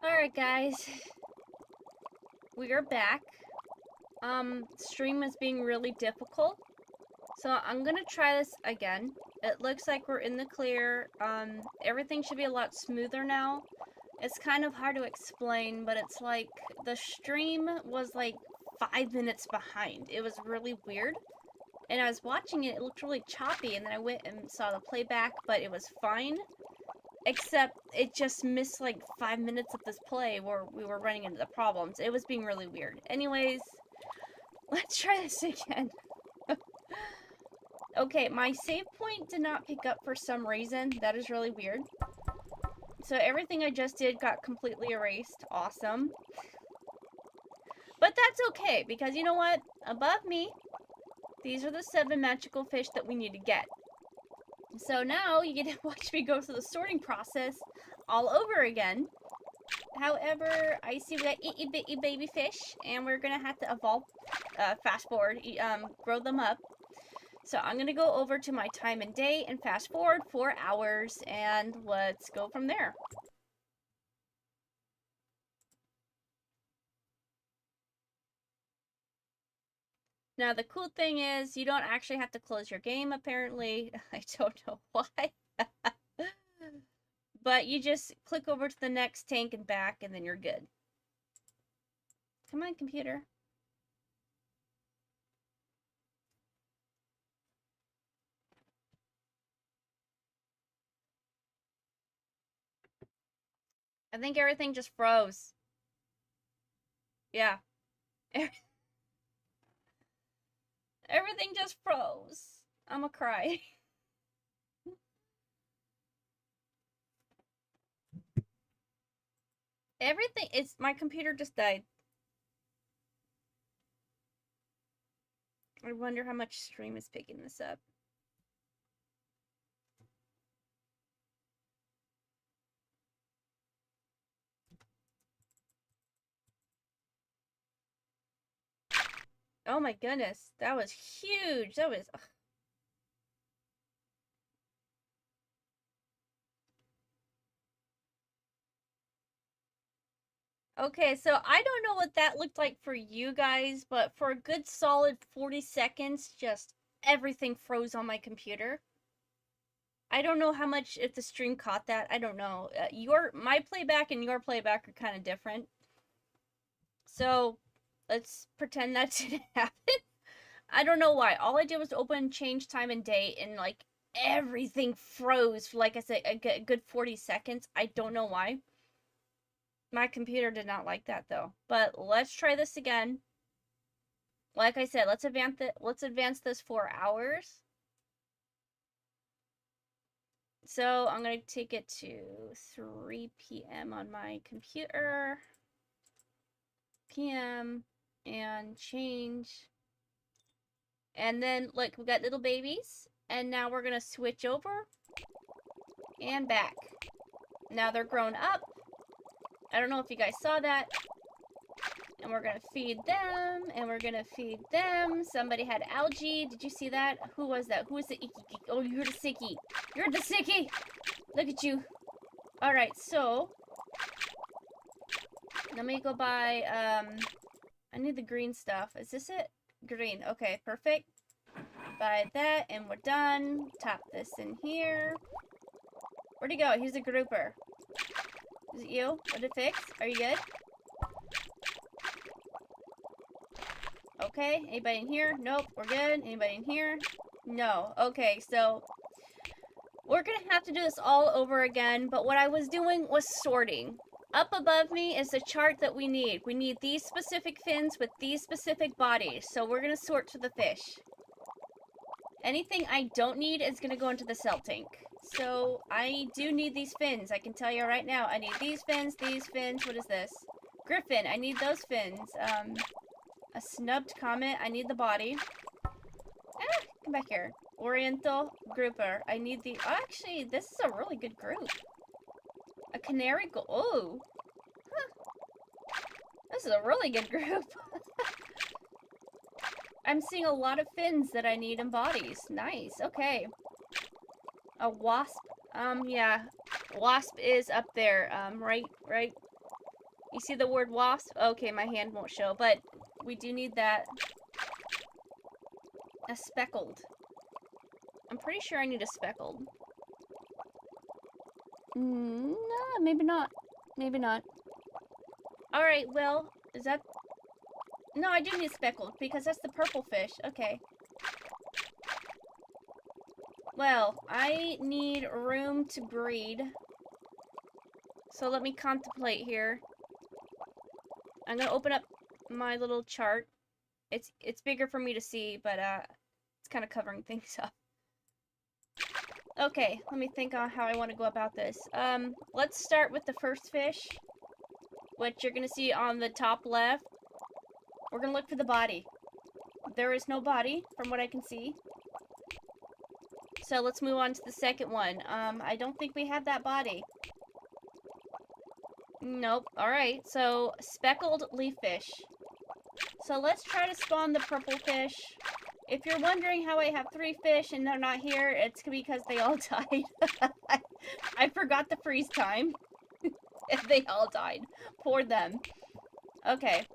Alright guys, we are back. Stream is being really difficult, so I'm gonna try this again. It looks like we're in the clear. Everything should be a lot smoother now. It's kind of hard to explain, but it's like the stream was like 5 minutes behind. It was really weird. And I was watching it, it looked really choppy, and then I went and saw the playback, but it was fine. Except it just missed like 5 minutes of this play where we were running into the problems. It was being really weird. Anyways, let's try this again. Okay, my save point did not pick up for some reason. That is really weird. So everything I just did got completely erased. Awesome. But that's okay, because you know what? Above me, these are the 7 magical fish that we need to get. So now you get to watch me go through the sorting process all over again. However, I see we got itty bitty baby fish, and we're gonna have to evolve, fast forward, grow them up. So I'm gonna go over to my time and date and fast forward 4 hours, and let's go from there. Now, the cool thing is, you don't actually have to close your game, apparently. I don't know why. But you just click over to the next tank and back, and then you're good. Come on, computer. I think everything just froze. Yeah. Everything just froze. I'ma cry. Everything, my computer just died. I wonder how much stream is picking this up. Oh my goodness, that was huge. That was... Ugh. Okay, so I don't know what that looked like for you guys, but for a good solid 40 seconds, just everything froze on my computer. I don't know how much, if the stream caught that. I don't know. My playback and your playback are kind of different. So let's pretend that didn't happen. I don't know why. All I did was open, change time and date, and like everything froze for, like I said, a good 40 seconds. I don't know why. My computer did not like that though. But let's try this again. Like I said, let's advance this 4 hours. So I'm gonna take it to 3 p.m. on my computer. PM and change. And then look, we got little babies. And now we're gonna switch over and back. Now they're grown up. I don't know if you guys saw that. And we're gonna feed them, and we're gonna feed them. Somebody had algae. Did you see that? Who was that? Who was the icky? Oh, you're the sicky. You're the sicky. Look at you. All right, so let me go buy. I need the green stuff. Is this it? Green. Okay, perfect. Buy that, and we're done. Tap this in here. Where'd he go? He's a grouper. Is it you? What did it fix? Are you good? Okay, anybody in here? Nope, we're good. Anybody in here? No. Okay, so we're gonna have to do this all over again, but what I was doing was sorting. Up above me is the chart that we need. We need these specific fins with these specific bodies, so we're gonna sort to the fish. Anything I don't need is gonna go into the cell tank. So I do need these fins. I can tell you right now. I need these fins, what is this? Griffin, I need those fins. A snubbed comet. I need the body. Ah, come back here. Oriental grouper. I need the... Oh, actually, this is a really good group. A canary... Oh. Huh. This is a really good group. I'm seeing a lot of fins that I need in bodies. Nice. Okay. A wasp. Yeah. Wasp is up there. Right You see the word wasp? Okay, my hand won't show, but we do need that. A speckled. I'm pretty sure I need a speckled. No, maybe not. Maybe not. Alright, well, is that... No, I do need speckled, because that's the purple fish. Okay. Well, I need room to breed. So let me contemplate here. I'm gonna open up my little chart. It's bigger for me to see, but it's kind of covering things up. Okay, let me think on how I want to go about this. Let's start with the first fish, which you're gonna see on the top left. We're gonna look for the body. There is no body, from what I can see. So let's move on to the second one. I don't think we have that body. Nope. Alright, so speckled leaf fish. So let's try to spawn the purple fish. If you're wondering how I have 3 fish and they're not here, it's because they all died. I forgot the freeze time. They all died. Poor them. Okay.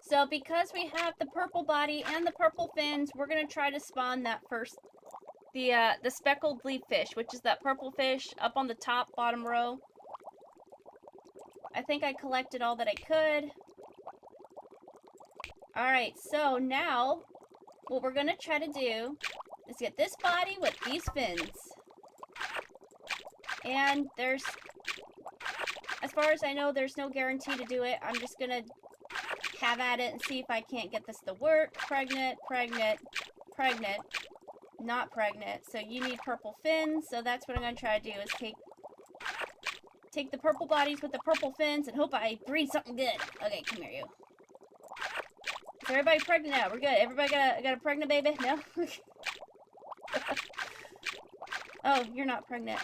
So because we have the purple body and the purple fins, we're gonna try to spawn that first, the speckled leaf fish, which is that purple fish up on the top bottom row. I think I collected all that I could. Alright, so now what we're gonna try to do is get this body with these fins. And there's, as far as I know, there's no guarantee to do it. I'm just gonna have at it and see if I can't get this to work. Pregnant, pregnant, pregnant, not pregnant. So you need purple fins. So that's what I'm gonna try to do, is take the purple bodies with the purple fins and hope I breed something good. Okay, come here, you. Is everybody pregnant now? We're good. Everybody got a pregnant baby? No? Oh, you're not pregnant.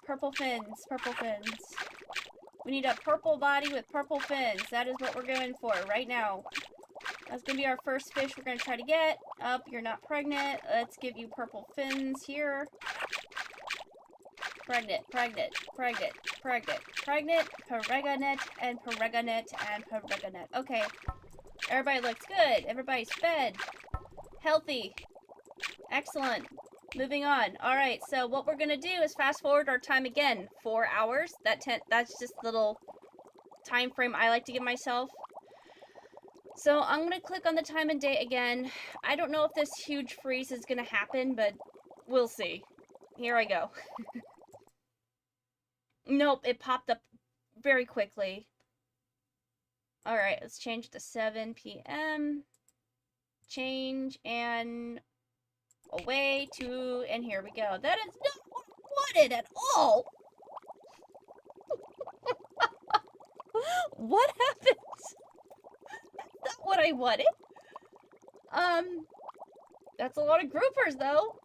Purple fins, purple fins. We need a purple body with purple fins. That is what we're going for right now. That's gonna be our first fish we're gonna try to get. Up, you're not pregnant. Let's give you purple fins here. Pregnant, pregnant, pregnant, pregnant, pregnant, pregnant, and pregnant, and pregnant. Okay. Everybody looks good. Everybody's fed. Healthy. Excellent. Moving on. Alright, so what we're gonna do is fast forward our time again. 4 hours. That's just a little time frame I like to give myself. So I'm gonna click on the time and date again. I don't know if this huge freeze is gonna happen, but we'll see. Here I go. Nope, it popped up very quickly. Alright, let's change to 7 p.m. Change and away to, and here we go. That is not what I wanted at all! What happened? That's not what I wanted. That's a lot of groupers though.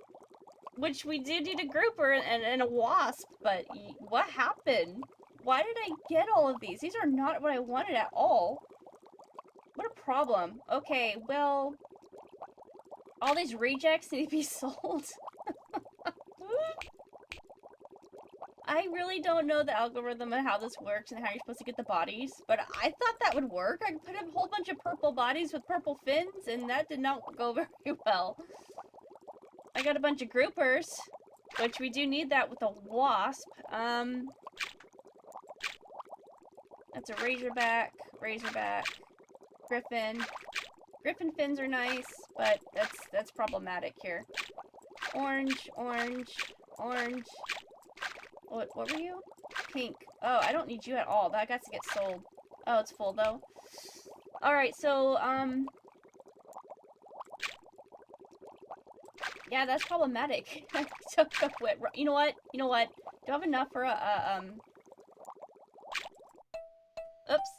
Which we do need a grouper and a wasp, but what happened? Why did I get all of these? These are not what I wanted at all. What a problem. Okay, well, all these rejects need to be sold. I really don't know the algorithm and how this works and how you're supposed to get the bodies, but I thought that would work. I could put a whole bunch of purple bodies with purple fins, and that did not go very well. I got a bunch of groupers, which we do need that with a wasp. That's a razorback, griffin. Griffin fins are nice, but that's problematic here. Orange, orange, orange. What were you? Pink. Oh, I don't need you at all. That got to get sold. Oh, it's full though. Alright, so, yeah, that's problematic. You know what? You know what? Do I have enough for oops.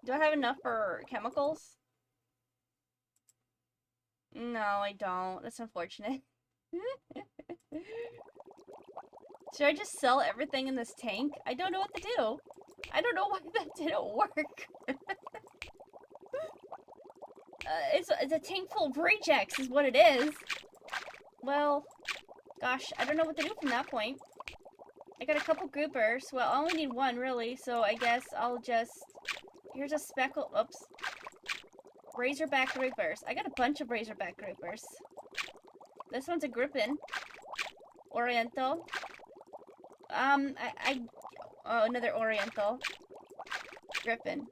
Do I have enough for chemicals? No, I don't. That's unfortunate. Should I just sell everything in this tank? I don't know what to do. I don't know why that didn't work. It's a tank full of rejects is what it is. Well, gosh, I don't know what to do from that point. I got a couple groupers. Well, I only need one, really, so I guess I'll just... Here's a speckle... Oops. Razorback groupers. I got a bunch of razorback groupers. This one's a griffin. Oriental. Oh, another Oriental. Griffin.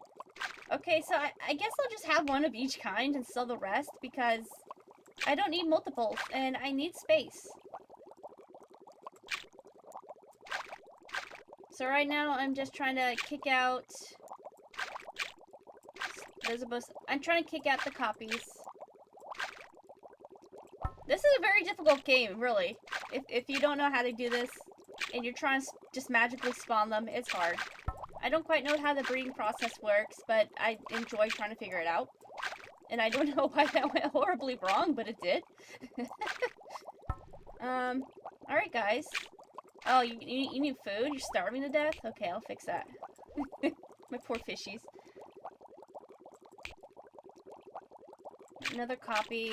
Okay, so I guess I'll just have one of each kind and sell the rest, because I don't need multiples, and I need space. So right now, I'm just trying to kick out... I'm trying to kick out the copies. This is a very difficult game, really. If you don't know how to do this, and you're trying to just magically spawn them, it's hard. I don't quite know how the breeding process works, but I enjoy trying to figure it out. And I don't know why that went horribly wrong, but it did. Alright guys. Oh, you need food? You're starving to death? Okay, I'll fix that. My poor fishies. Another copy.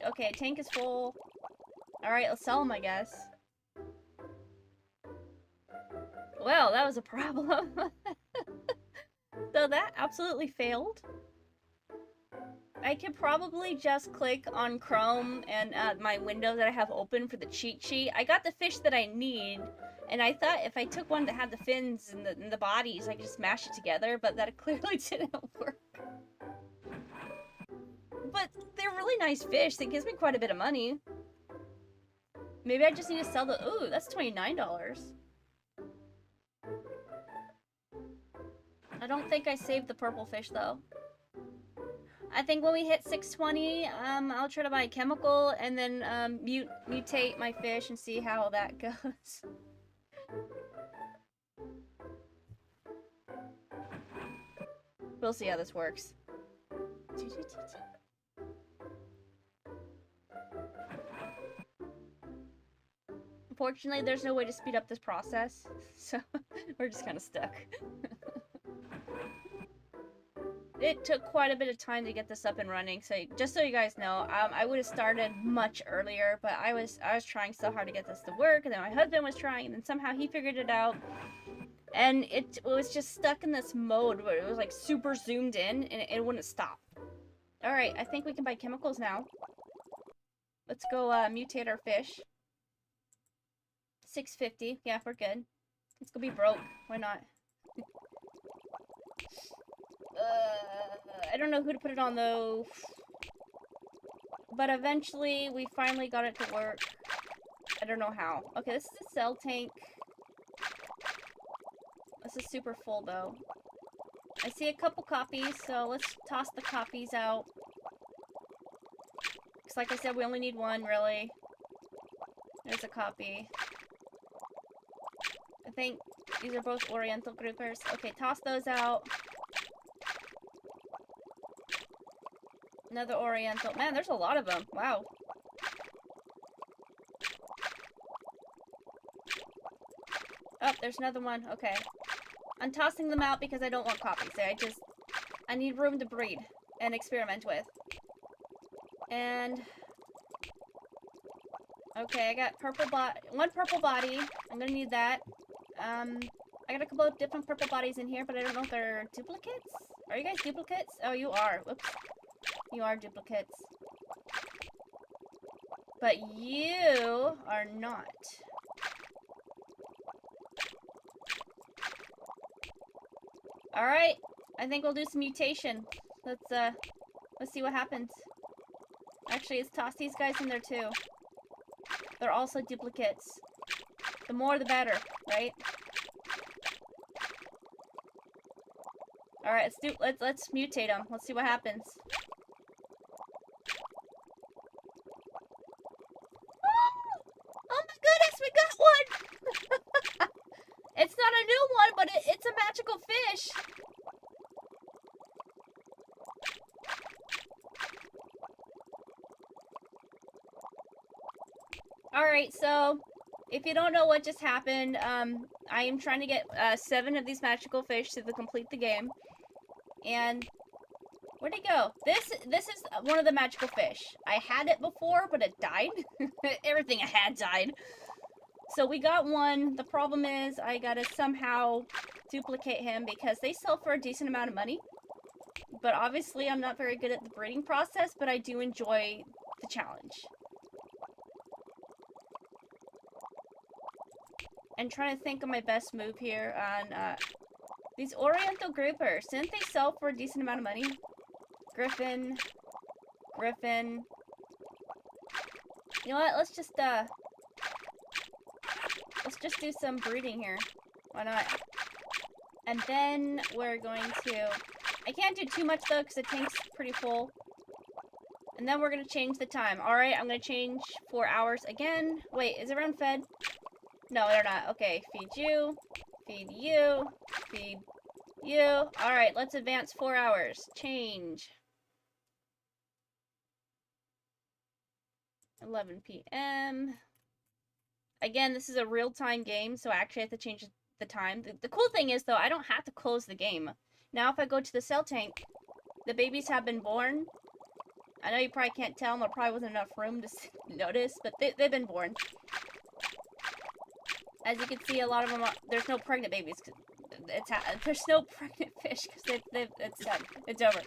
Okay, tank is full. Alright, let's sell them, I guess. Well, that was a problem. So that absolutely failed. I could probably just click on Chrome and my window that I have open for the cheat sheet. I got the fish that I need, and I thought if I took one that had the fins and the bodies, I could just mash it together, but that clearly didn't work. But they're really nice fish. That gives me quite a bit of money. Maybe I just need to sell the... Ooh, that's $29. I don't think I saved the purple fish, though. I think when we hit 620, I'll try to buy a chemical and then mutate my fish and see how that goes. We'll see how this works. Unfortunately, there's no way to speed up this process, so we're just kind of stuck. It took quite a bit of time to get this up and running, so just so you guys know, I would have started much earlier, but I was trying so hard to get this to work, and then my husband was trying, and then somehow he figured it out, and it was just stuck in this mode where it was like super zoomed in, and it wouldn't stop. Alright, I think we can buy chemicals now. Let's go mutate our fish. 650. Yeah, we're good. Let's go be broke. Why not? I don't know who to put it on though. But eventually we finally got it to work. I don't know how. Okay, this is a cell tank. This is super full though. I see a couple copies, so let's toss the copies out. Because like I said, we only need one, really. There's a copy. I think these are both Oriental groupers. Okay, toss those out. Another Oriental. Man, there's a lot of them. Wow. Oh, there's another one. Okay. I'm tossing them out because I don't want copies. I need room to breed and experiment with. And... okay, I got one purple body. I'm gonna need that. I got a couple of different purple bodies in here, but I don't know if they're duplicates. Are you guys duplicates? Oh, you are. Whoops. You are duplicates. But you are not. Alright. I think we'll do some mutation. Let's see what happens. Actually, let's toss these guys in there too. They're also duplicates. The more the better, right? Alright, let's mutate them. Let's see what happens. Oh my goodness, we got one! It's not a new one, but it's a magical fish. Alright, so if you don't know what just happened, I am trying to get 7 of these magical fish to complete the game. And where'd it go? This is one of the magical fish. I had it before, but it died. Everything I had died. So we got one. The problem is I gotta somehow duplicate him because they sell for a decent amount of money. But obviously I'm not very good at the breeding process, but I do enjoy the challenge. And trying to think of my best move here on these Oriental groupers. Didn't they sell for a decent amount of money? Griffin. Griffin. You know what? Let's just do some breeding here. Why not? And then we're going to... I can't do too much, though, because the tank's pretty full. And then we're going to change the time. Alright, I'm going to change 4 hours again. Wait, is everyone fed? No, they're not. Okay, feed you. Feed you. Feed you. Alright, let's advance 4 hours. Change. 11 p.m. Again, this is a real-time game, so I actually have to change the time. The cool thing is, though, I don't have to close the game. Now, if I go to the cell tank, the babies have been born. I know you probably can't tell, and there probably wasn't enough room to notice, but they've been born. As you can see, a lot of them are, there's no pregnant babies. There's no pregnant fish, because it's done. It's over.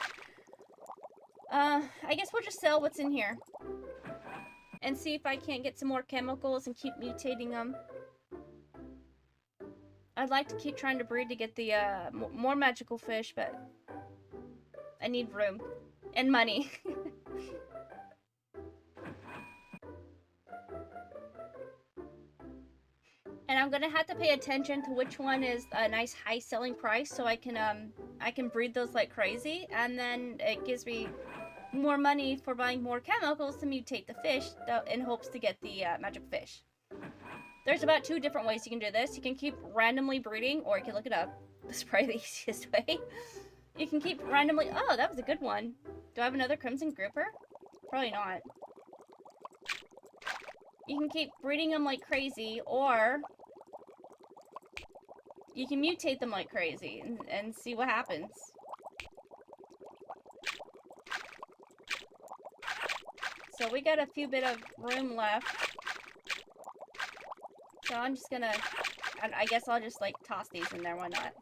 I guess we'll just sell what's in here. And see if I can't get some more chemicals and keep mutating them. I'd like to keep trying to breed to get the more magical fish, but I need room and money. And I'm gonna have to pay attention to which one is a nice high selling price, so I can breed those like crazy, and then it gives me more money for buying more chemicals to mutate the fish in hopes to get the magic fish. There's about 2 different ways you can do this. You can keep randomly breeding, or you can look it up. This is probably the easiest way. You can keep randomly... Oh, that was a good one. Do I have another crimson grouper? Probably not. You can keep breeding them like crazy, or you can mutate them like crazy and see what happens. So we got a few bit of room left. So I'm just gonna... I guess I'll just, like, toss these in there. Why not?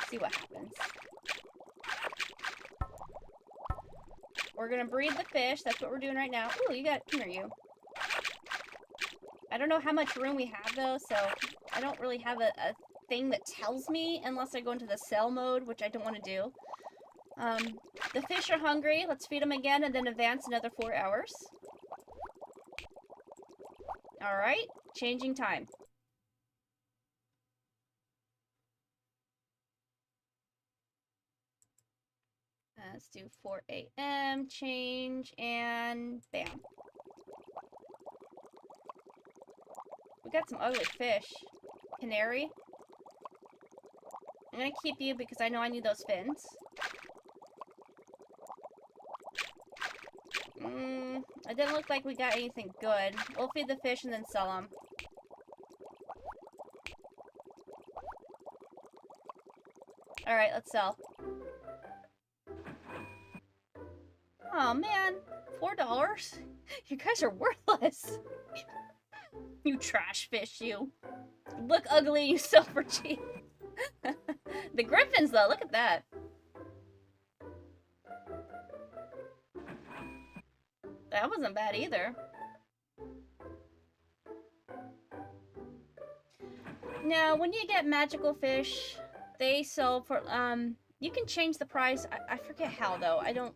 See what happens. We're gonna breed the fish. That's what we're doing right now. Ooh, you got... Come here, you. I don't know how much room we have, though, so I don't really have a thing that tells me unless I go into the cell mode, which I don't want to do. The fish are hungry. Let's feed them again and then advance another 4 hours. Alright, changing time. Let's do 4 a.m. change, and bam. We got some ugly fish. Canary. I'm gonna keep you because I know I need those fins. It didn't look like we got anything good. We'll feed the fish and then sell them. Alright, let's sell. Oh man, $4? You guys are worthless. You trash fish, you. Look ugly, you sell for cheap. The griffins, though, look at that. That wasn't bad either. Now, when you get magical fish, they sell for, you can change the price. I forget how, though. I don't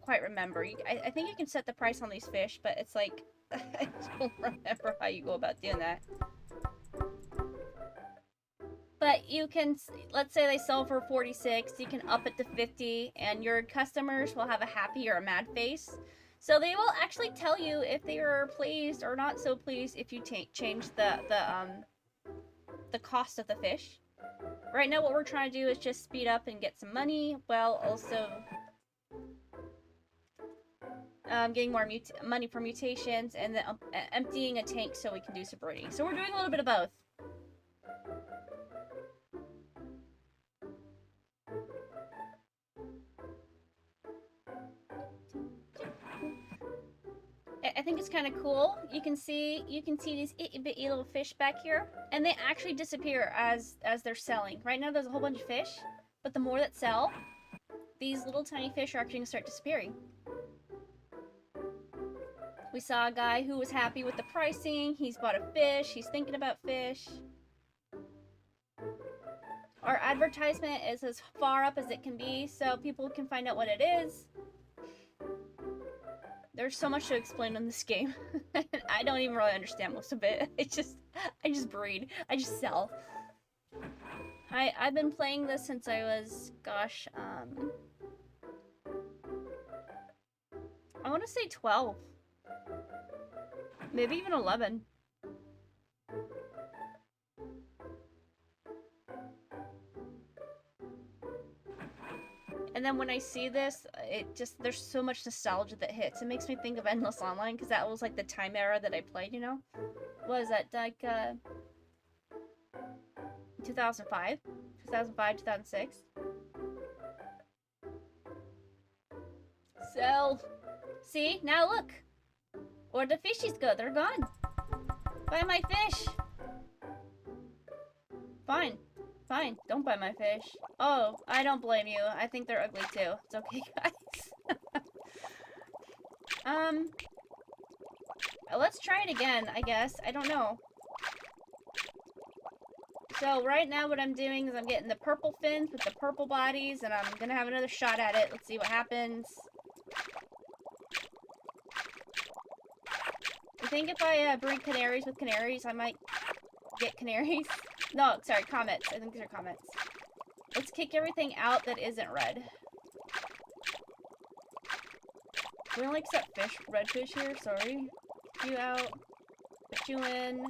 quite remember. I think you can set the price on these fish, but it's like, I don't remember how you go about doing that. But you can, let's say they sell for 46, you can up it to 50, and your customers will have a happy or a mad face. So they will actually tell you if they are pleased or not so pleased if you change the cost of the fish. Right now what we're trying to do is just speed up and get some money, while also getting more money for mutations, and then emptying a tank so we can do some breeding. So we're doing a little bit of both. I think it's kind of cool. You can see these itty bitty little fish back here, and they actually disappear as they're selling. Right now there's a whole bunch of fish, but the more that sell, these little tiny fish are actually gonna start disappearing. We saw a guy who was happy with the pricing. He's bought a fish. He's thinking about fish. Our advertisement is as far up as it can be, so people can find out what it is. There's so much to explain in this game. I don't even really understand most of it. I just breed. I just sell. I've been playing this since I was, gosh, I want to say 12. Maybe even 11. And then when I see this, there's so much nostalgia that hits. It makes me think of Endless Online, because that was like the time era that I played, you know? What is that, like, 2005? 2005, 2006? So, see? Now look! Where'd the fishies go? They're gone! Buy my fish! Fine. Fine, don't buy my fish. Oh, I don't blame you. I think they're ugly too. It's okay, guys. Let's try it again, I guess. I don't know. So right now what I'm doing is I'm getting the purple fins with the purple bodies, and I'm gonna have another shot at it. Let's see what happens. I think if I breed canaries with canaries, I might get canaries. No, sorry, comets. I think these are comets. Let's kick everything out that isn't red. We only accept fish, red fish here, sorry. You out. Put you in.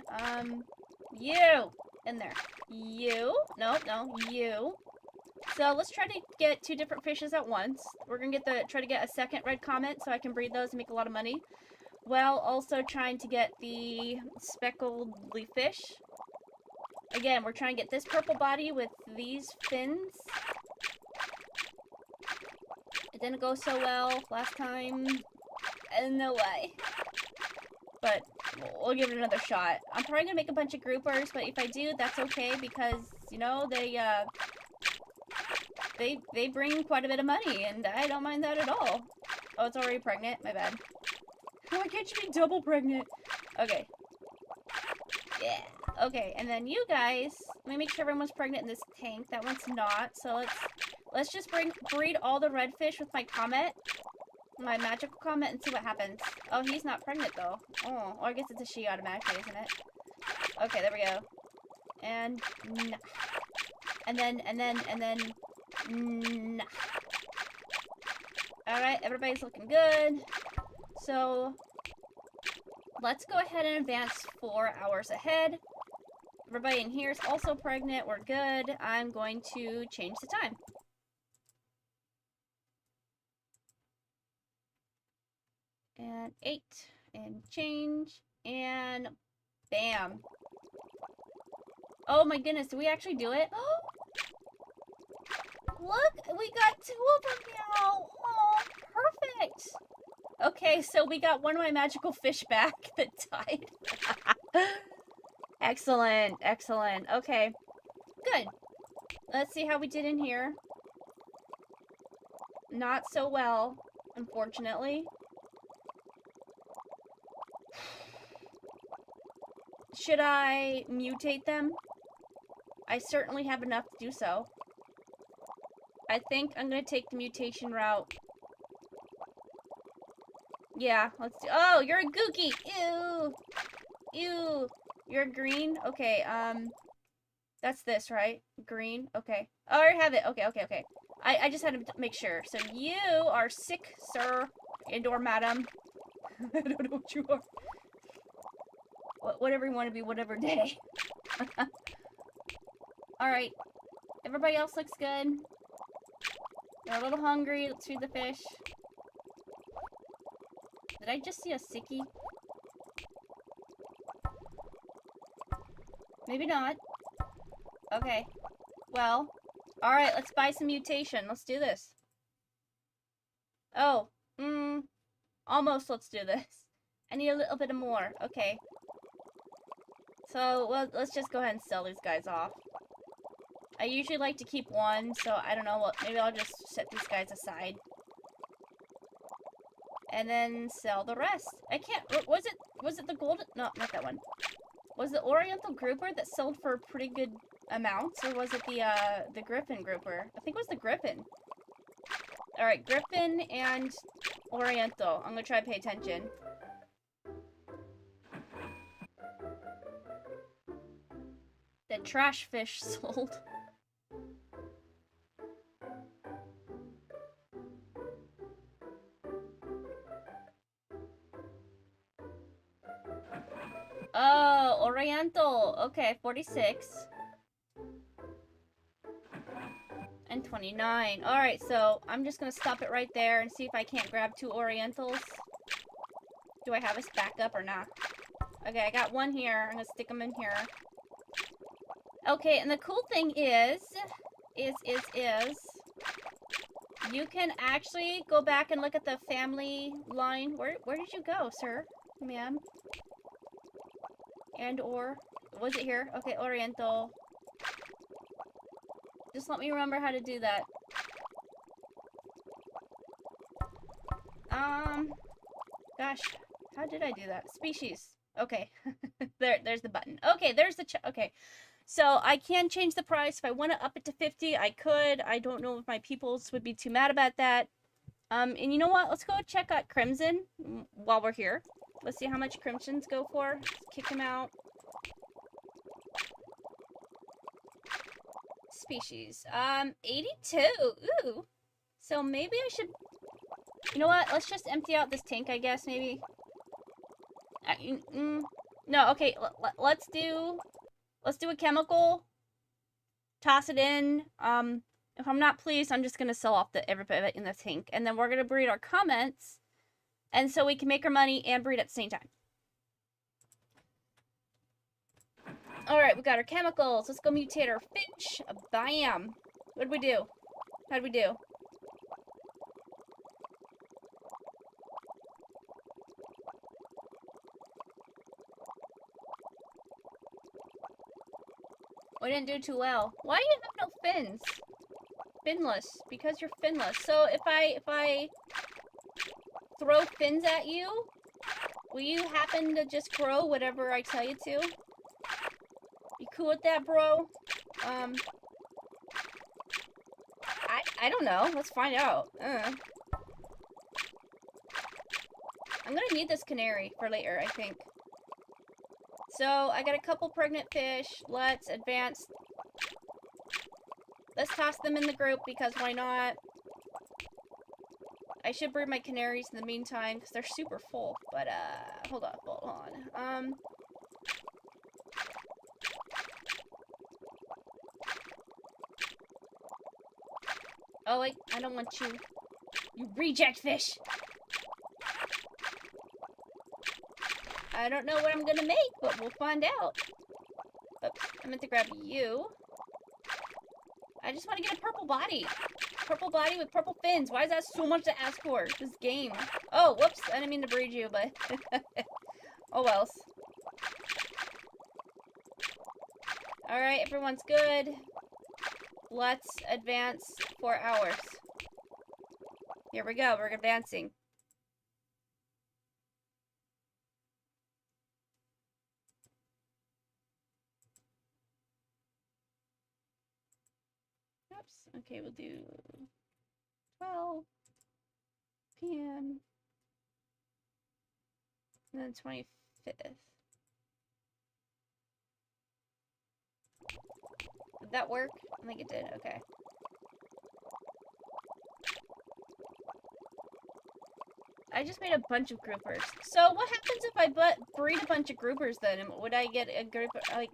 You! In there. You. No, you. So let's try to get 2 different fishes at once. We're gonna try to get a second red comet so I can breed those and make a lot of money. While also trying to get the speckled leaf fish. Again, we're trying to get this purple body with these fins. It didn't go so well last time. No way. But we'll give it another shot. I'm probably gonna make a bunch of groupers, but if I do, that's okay because, you know, they bring quite a bit of money, and I don't mind that at all. Oh, it's already pregnant. My bad. Why can't you be double pregnant? Okay. Yeah. Okay, and then you guys, let me make sure everyone's pregnant in this tank. That one's not. So let's just breed all the redfish with my comet. My magical comet, and see what happens. Oh, he's not pregnant though. Oh, or I guess it's a she automatically, isn't it? Okay, there we go. And nah. And then nah. Alright, everybody's looking good. So let's go ahead and advance 4 hours ahead. Everybody in here is also pregnant. We're good. I'm going to change the time. And 8. And change. And bam. Oh my goodness, did we actually do it? Look, we got 2 of them now. Oh, perfect. Okay, so we got one of my magical fish back that died. Excellent, excellent. Okay, good. Let's see how we did in here. Not so well, unfortunately. Should I mutate them? I certainly have enough to do so. I think I'm gonna take the mutation route. Yeah, let's do— oh, you're a gookie! Ew! Ew! You're green? Okay, that's this, right? Green? Okay. Oh, I already have it. Okay, okay, okay. I just had to make sure. So you are sick, sir, and or madam. I don't know what you are. Whatever you want to be, whatever day. Alright. Everybody else looks good. They're a little hungry. Let's feed the fish. Did I just see a sickie? Maybe not. Okay. Well. Alright, let's buy some mutation. Let's do this. Oh. Almost let's do this. I need a little bit more. Okay. So, well, let's just go ahead and sell these guys off. I usually like to keep one, so I don't know what. Maybe I'll just set these guys aside. And then sell the rest. I can't. Was it the golden? No, not that one. Was the Oriental grouper that sold for pretty good amounts, or was it the Griffin grouper? I think it was the Griffin. All right, Griffin and Oriental. I'm gonna try to pay attention. The trash fish sold. Oh, Oriental. Okay, 46. And 29. Alright, so I'm just gonna stop it right there and see if I can't grab 2 Orientals. Do I have a backup or not? Okay, I got one here. I'm gonna stick them in here. Okay, and the cool thing is you can actually go back and look at the family line. Where did you go, sir? Ma'am? And or was it here? Okay, Oriental. Just let me remember how to do that. Gosh, how did I do that? Species. Okay, there's the button. Okay, there's the okay. So I can change the price if I want to up it to 50. I could. I don't know if my peoples would be too mad about that. And you know what? Let's go check out Crimson while we're here. Let's see how much Crimsons go for. Let's kick him out. Species. 82. Ooh. So maybe I should. You know what? Let's just empty out this tank, I guess, maybe. No, okay. Let's do a chemical. Toss it in. If I'm not pleased, I'm just gonna sell off everybody in the tank, and then we're gonna breed our comments, and so we can make our money and breed at the same time. All right, we got our chemicals. Let's go mutate our fish. Bam. What did we do? How did we do? We didn't do too well. Why do you have no fins? Finless, because you're finless. So if I throw fins at you, will you happen to just grow whatever I tell you to? You cool with that, bro? I don't know. Let's find out. I'm gonna need this canary for later, I think. So, I got a couple pregnant fish. Let's advance. Let's toss them in the group, because why not? I should breed my canaries in the meantime, because they're super full. But, hold on. Oh, wait, I don't want you. You reject fish! I don't know what I'm gonna make, but we'll find out. Oops, I meant to grab you. I just want to get a purple body. Purple body with purple fins. Why is that so much to ask for? This game. Oh, whoops. I didn't mean to breed you, but... oh, well. Alright, everyone's good. Let's advance 4 hours. Here we go. We're advancing. Oops. Okay, we'll do 12 p.m. and then 25th. Did that work? I think it did. Okay. I just made a bunch of groupers. So what happens if I breed a bunch of groupers then? Would I get a group, like...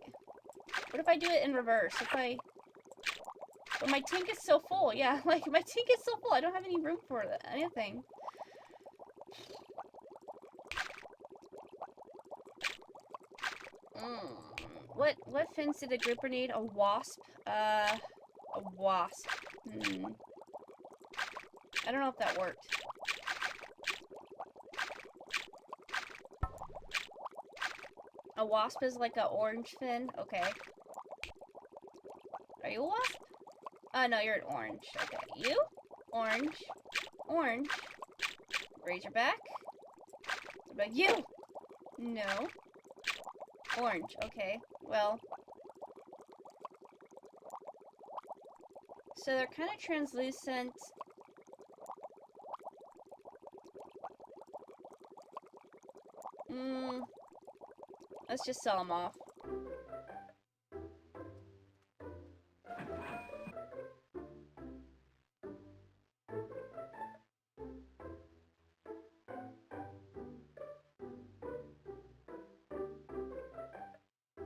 What if I do it in reverse? But my tank is so full. Yeah, like, my tank is so full. I don't have any room for anything. What fins did a grouper need? A wasp? A wasp. I don't know if that worked. A wasp is like a orange fin? Okay. Are you a wasp? Oh, no, you're an orange. Okay. You? Orange. Orange. Raise your back. What about you? No. Orange. Okay. Well. So they're kind of translucent. Let's just sell them off.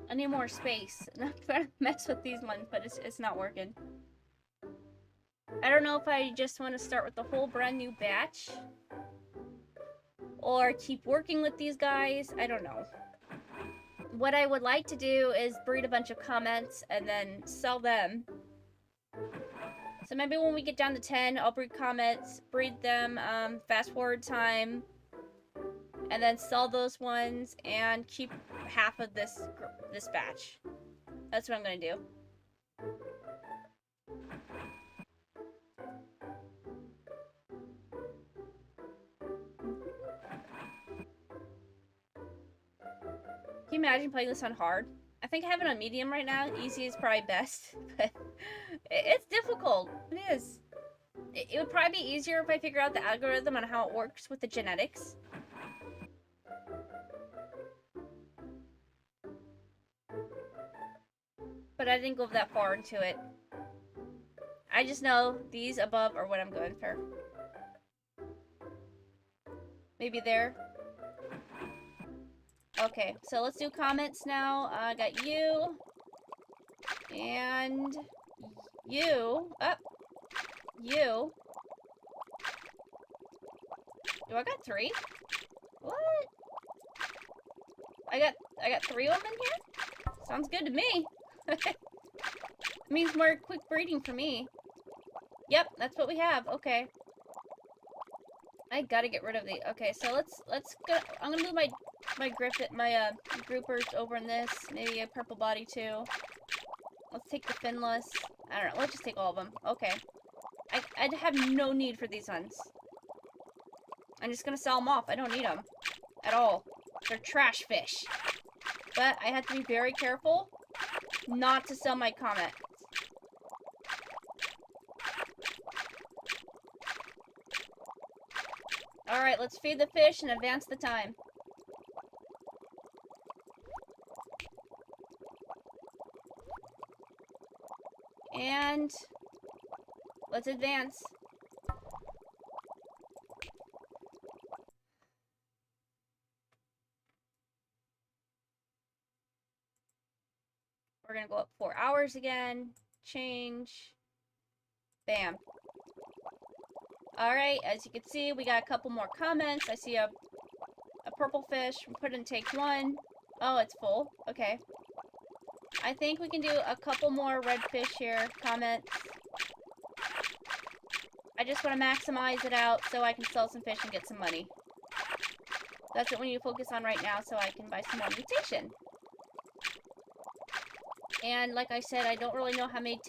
I need more space. Not trying to mess with these ones, but it's not working. I don't know if I just want to start with the whole brand new batch. Or keep working with these guys. I don't know. What I would like to do is breed a bunch of comments and then sell them. So maybe when we get down to 10, I'll breed comments, breed them, fast forward time, and then sell those ones and keep half of this batch. That's what I'm gonna do. Can you imagine playing this on hard? I think I have it on medium right now. Easy is probably best, but it's difficult. It is. It would probably be easier if I figure out the algorithm on how it works with the genetics. But I didn't go that far into it. I just know these above are what I'm going for. Maybe there. Okay, so let's do comments now. I got you. And you. Up. You. Do I got 3? What? I got 3 of them in here? Sounds good to me. It means more quick breeding for me. Yep, that's what we have. Okay. I gotta get rid of the. Okay, so let's go. I'm gonna move my groupers over in this. Maybe a purple body too. Let's take the finless. I don't know. Let's just take all of them. Okay. I'd have no need for these ones. I'm just gonna sell them off. I don't need them at all. They're trash fish. But I have to be very careful not to sell my comments. Alright, let's feed the fish and advance the time. And let's advance. We're gonna go up 4 hours again. Change. Bam. Alright, as you can see, we got a couple more comments. I see a purple fish. We put in take 1. Oh, it's full. Okay. I think we can do a couple more red fish here. Comments. I just want to maximize it out so I can sell some fish and get some money. That's what we need to focus on right now so I can buy some more mutation. And like I said, I don't really know how many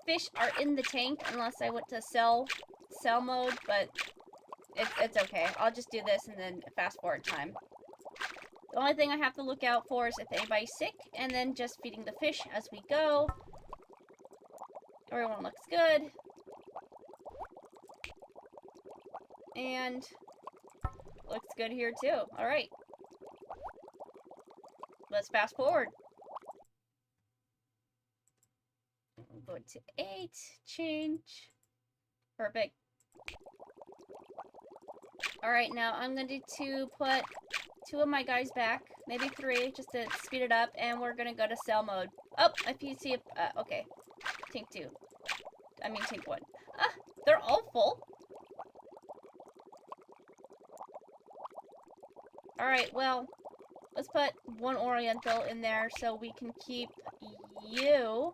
fish are in the tank unless I went to sell mode, but it's okay. I'll just do this and then fast forward time. The only thing I have to look out for is if anybody's sick, and then just feeding the fish as we go. Everyone looks good. And looks good here too. Alright. Let's fast forward. Go to 8. Change. Perfect. Alright, now I'm going to put 2 of my guys back. Maybe 3, just to speed it up. And we're going to go to sell mode. Oh, if you see okay. Tank 2. I mean tank 1. Ah, they're all full. Alright, well, let's put 1 Oriental in there so we can keep you.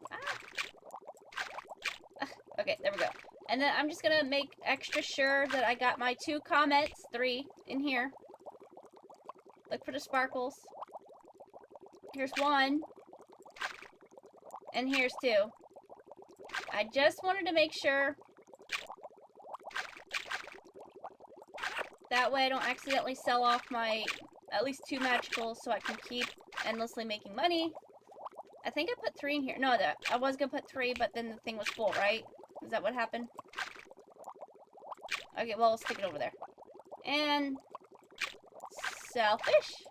Okay, there we go. And then I'm just gonna make extra sure that I got my 2 comments, 3, in here. Look for the sparkles. Here's one. And here's two. I just wanted to make sure. That way I don't accidentally sell off my at least 2 magicals so I can keep endlessly making money. I think I put 3 in here. No, I was gonna put 3, but then the thing was full, right? Is that what happened? Okay, well, I'll stick it over there. And sell fish.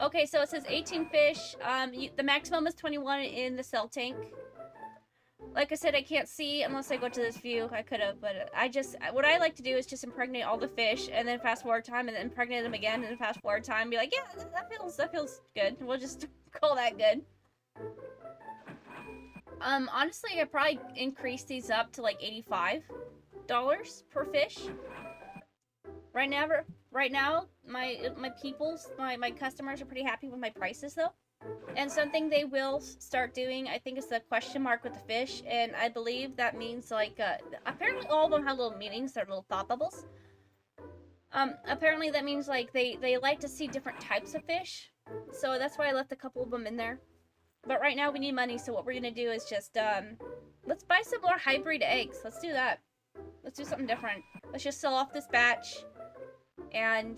Okay, so it says 18 fish. The maximum is 21 in the cell tank. Like I said, I can't see unless I go to this view. I could have, but what I like to do is just impregnate all the fish and then fast forward time and then impregnate them again and then fast forward time and be like, yeah, that feels good. We'll just call that good. Honestly, I probably increase these up to like $85 per fish. Right now, my customers are pretty happy with my prices though. And something they will start doing, I think, is the question mark with the fish, and I believe that means like apparently all of them have little meanings. They're little thought bubbles. Apparently that means like they like to see different types of fish, so that's why I left a couple of them in there. But right now we need money, so what we're gonna do is just let's buy some more hybrid eggs. Let's do that. Let's do something different. Let's just sell off this batch and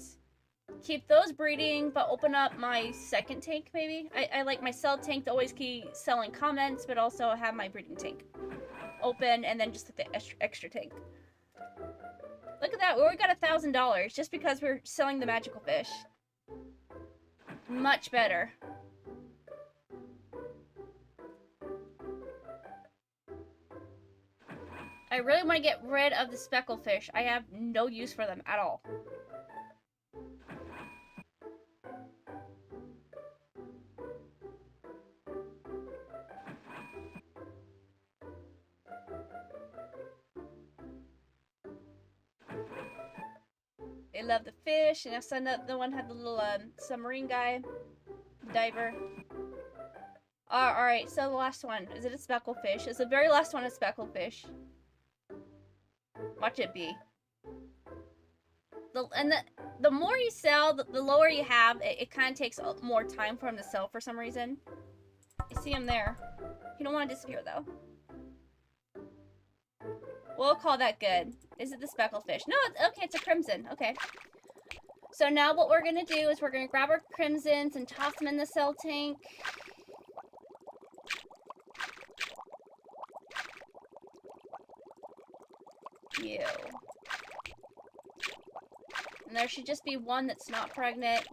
keep those breeding, but open up my second tank, maybe? I like my cell tank to always keep selling comments, but also have my breeding tank open, and then just the extra tank. Look at that, we already got $1,000 just because we're selling the magical fish. Much better. I really want to get rid of the speckled fish. I have no use for them at all. They love the fish, and I saw the one had the little submarine guy, diver. Alright, so the last one. Is it a speckled fish? Is the very last one a speckled fish? Watch it be. The more you sell, the lower you have. It kind of takes more time for him to sell for some reason. You see him there. You don't want to disappear though. We'll call that good. Is it the speckled fish? No, it's a crimson. Okay. So now what we're gonna do is we're gonna grab our crimsons and toss them in the cell tank. You. And there should just be one that's not pregnant.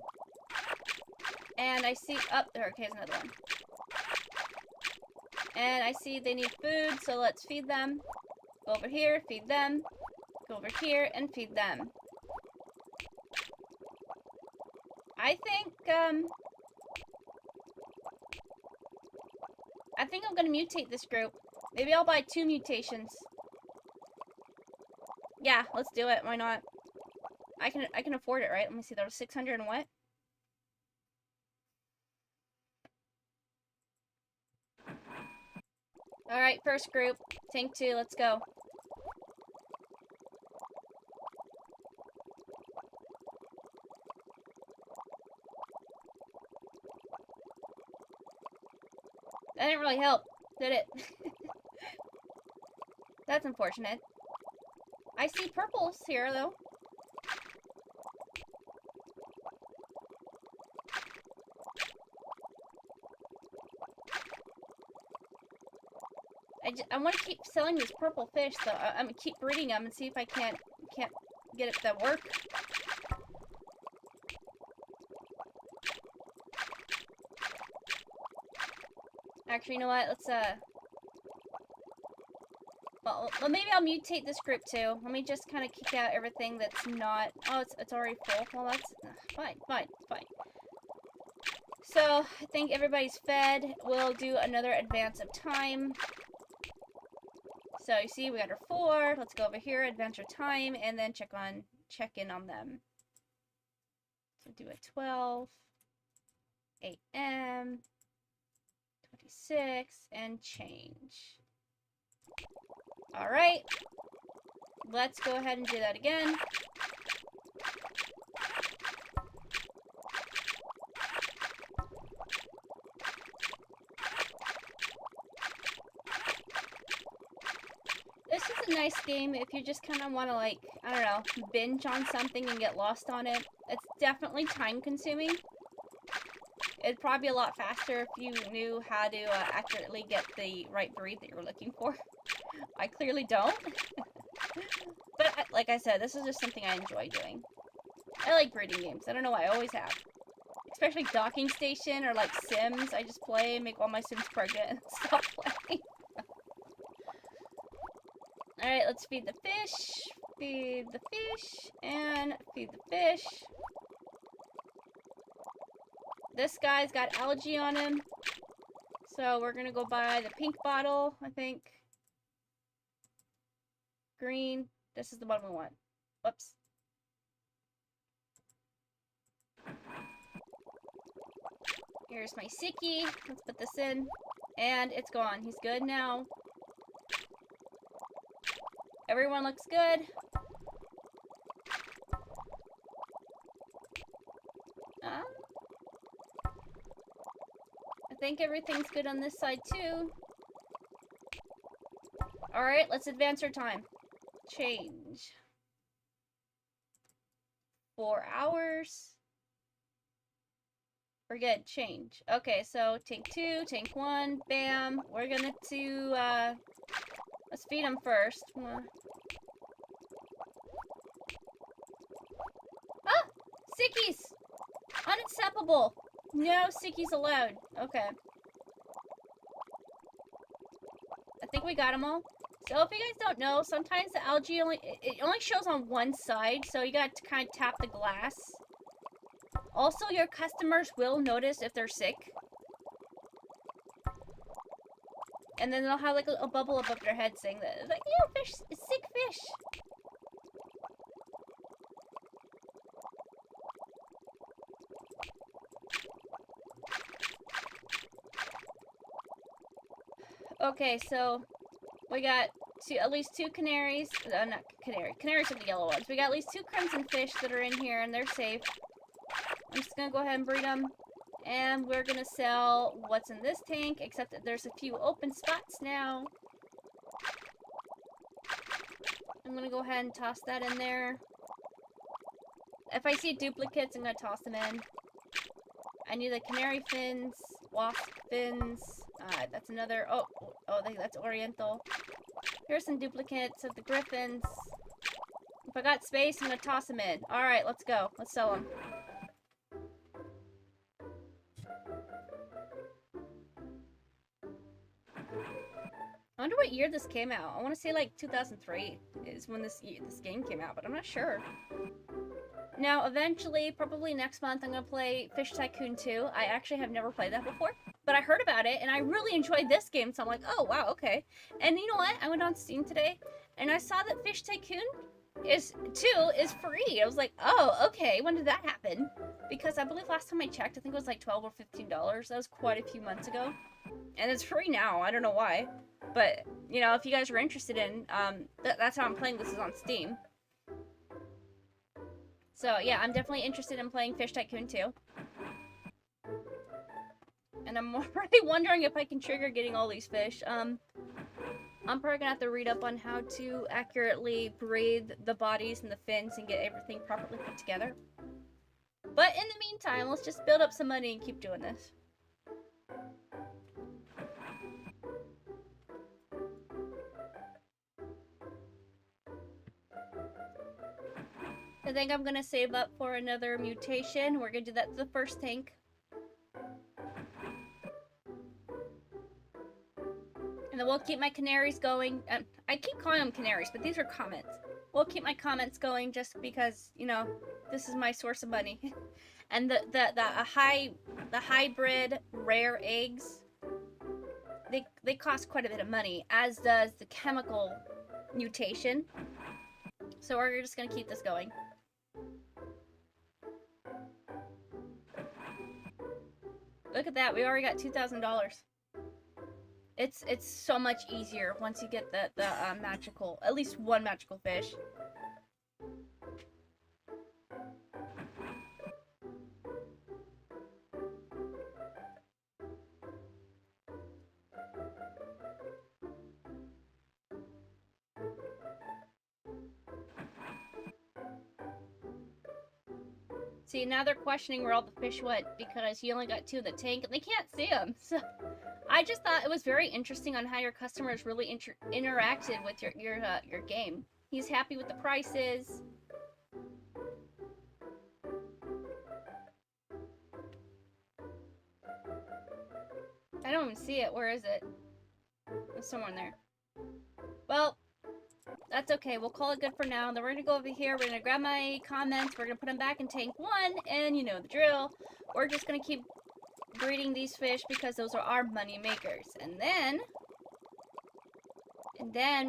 And I see, oh, there, okay, there's another one. And I see they need food, so let's feed them. Go over here, feed them. Go over here and feed them. I think I'm gonna mutate this group. Maybe I'll buy 2 mutations. Yeah, let's do it. Why not? I can afford it, right? Let me see. That was 600 and what? All right, first group, tank 2. Let's go. That didn't really help, did it? That's unfortunate. I see purples here, though. I want to keep selling these purple fish, though. I'm gonna keep breeding them and see if I can't get it to work. Actually, you know what? Let's well, maybe I'll mutate this group too. Let me just kind of kick out everything that's not. Oh, it's already full. Well, that's fine. So I think everybody's fed. We'll do another advance of time. So you see, we got our 4. Let's go over here, adventure time, and then check in on them. So do a 12 a.m. 26 and change. All right. Let's go ahead and do that again. a nice game if you just kind of want to, like, I don't know, binge on something and get lost on it. It's definitely time consuming. It'd probably be a lot faster if you knew how to accurately get the right breed that you were looking for. I clearly don't. But like I said, this is just something I enjoy doing. I like breeding games. I don't know why, I always have. Especially Docking Station or like Sims. I just play, make all my Sims pregnant, and stop playing. Alright, let's feed the fish. Feed the fish. And feed the fish. This guy's got algae on him. So we're gonna go buy the pink bottle, I think. Green. This is the one we want. Whoops. Here's my Siki. Let's put this in. And it's gone. He's good now. Everyone looks good. I think everything's good on this side too. Alright, let's advance our time. Change. 4 hours. We're good. Change. Okay, so tank 2, tank 1, bam. We're gonna do, let's feed them first. Ah! Sickies! Unacceptable! No Sickies allowed. Okay. I think we got them all. So if you guys don't know, sometimes the algae it only shows on one side, so you got to kind of tap the glass. Also, your customers will notice if they're sick. And then they'll have like a bubble above their head saying that, like, yeah, fish, sick fish. Okay, so we got at least 2 canaries. Not canary. Canaries are the yellow ones. We got at least 2 crimson fish that are in here, and they're safe. I'm just gonna go ahead and breed them. And we're gonna sell what's in this tank, except that there's a few open spots now. I'm gonna go ahead and toss that in there. If I see duplicates, I'm gonna toss them in. I need the canary fins, wasp fins. That's another. Oh, that's oriental. Here's some duplicates of the griffins. If I got space, I'm gonna toss them in. All right, let's go. Let's sell them. I wonder what year this came out. I want to say like 2003 is when this game came out, but I'm not sure. Now, eventually, probably next month, I'm going to play Fish Tycoon 2. I actually have never played that before, but I heard about it, and I really enjoyed this game, so I'm like, oh, wow, okay. And you know what? I went on Steam today, and I saw that Fish Tycoon 2 is free. I was like, oh, okay, when did that happen? Because I believe last time I checked, I think it was like $12 or $15. That was quite a few months ago. And it's free now. I don't know why. But, you know, if you guys are interested in, that's how I'm playing this is on Steam. So, yeah, I'm definitely interested in playing Fish Tycoon 2. And I'm already wondering if I can trigger getting all these fish. I'm probably gonna have to read up on how to accurately breed the bodies and the fins and get everything properly put together. But in the meantime, let's just build up some money and keep doing this. I think I'm gonna save up for another mutation. We're gonna do that to the first tank. And then we'll keep my canaries going. I keep calling them canaries, but these are comments. We'll keep my comments going just because, you know, this is my source of money. And the hybrid rare eggs, they cost quite a bit of money, as does the chemical mutation. So we're just gonna keep this going. Look at that, we already got $2,000. It's so much easier once you get the magical, at least one magical fish. See, now they're questioning where all the fish went because you only got 2 in the tank and they can't see them. So I just thought it was very interesting on how your customers really interacted with your game. He's happy with the prices. I don't even see it. Where is it? It's somewhere in there. Well, that's okay. We'll call it good for now. Then we're going to go over here. We're going to grab my comments. We're going to put them back in tank 1. And you know the drill. We're just going to keep breeding these fish because those are our money makers. And then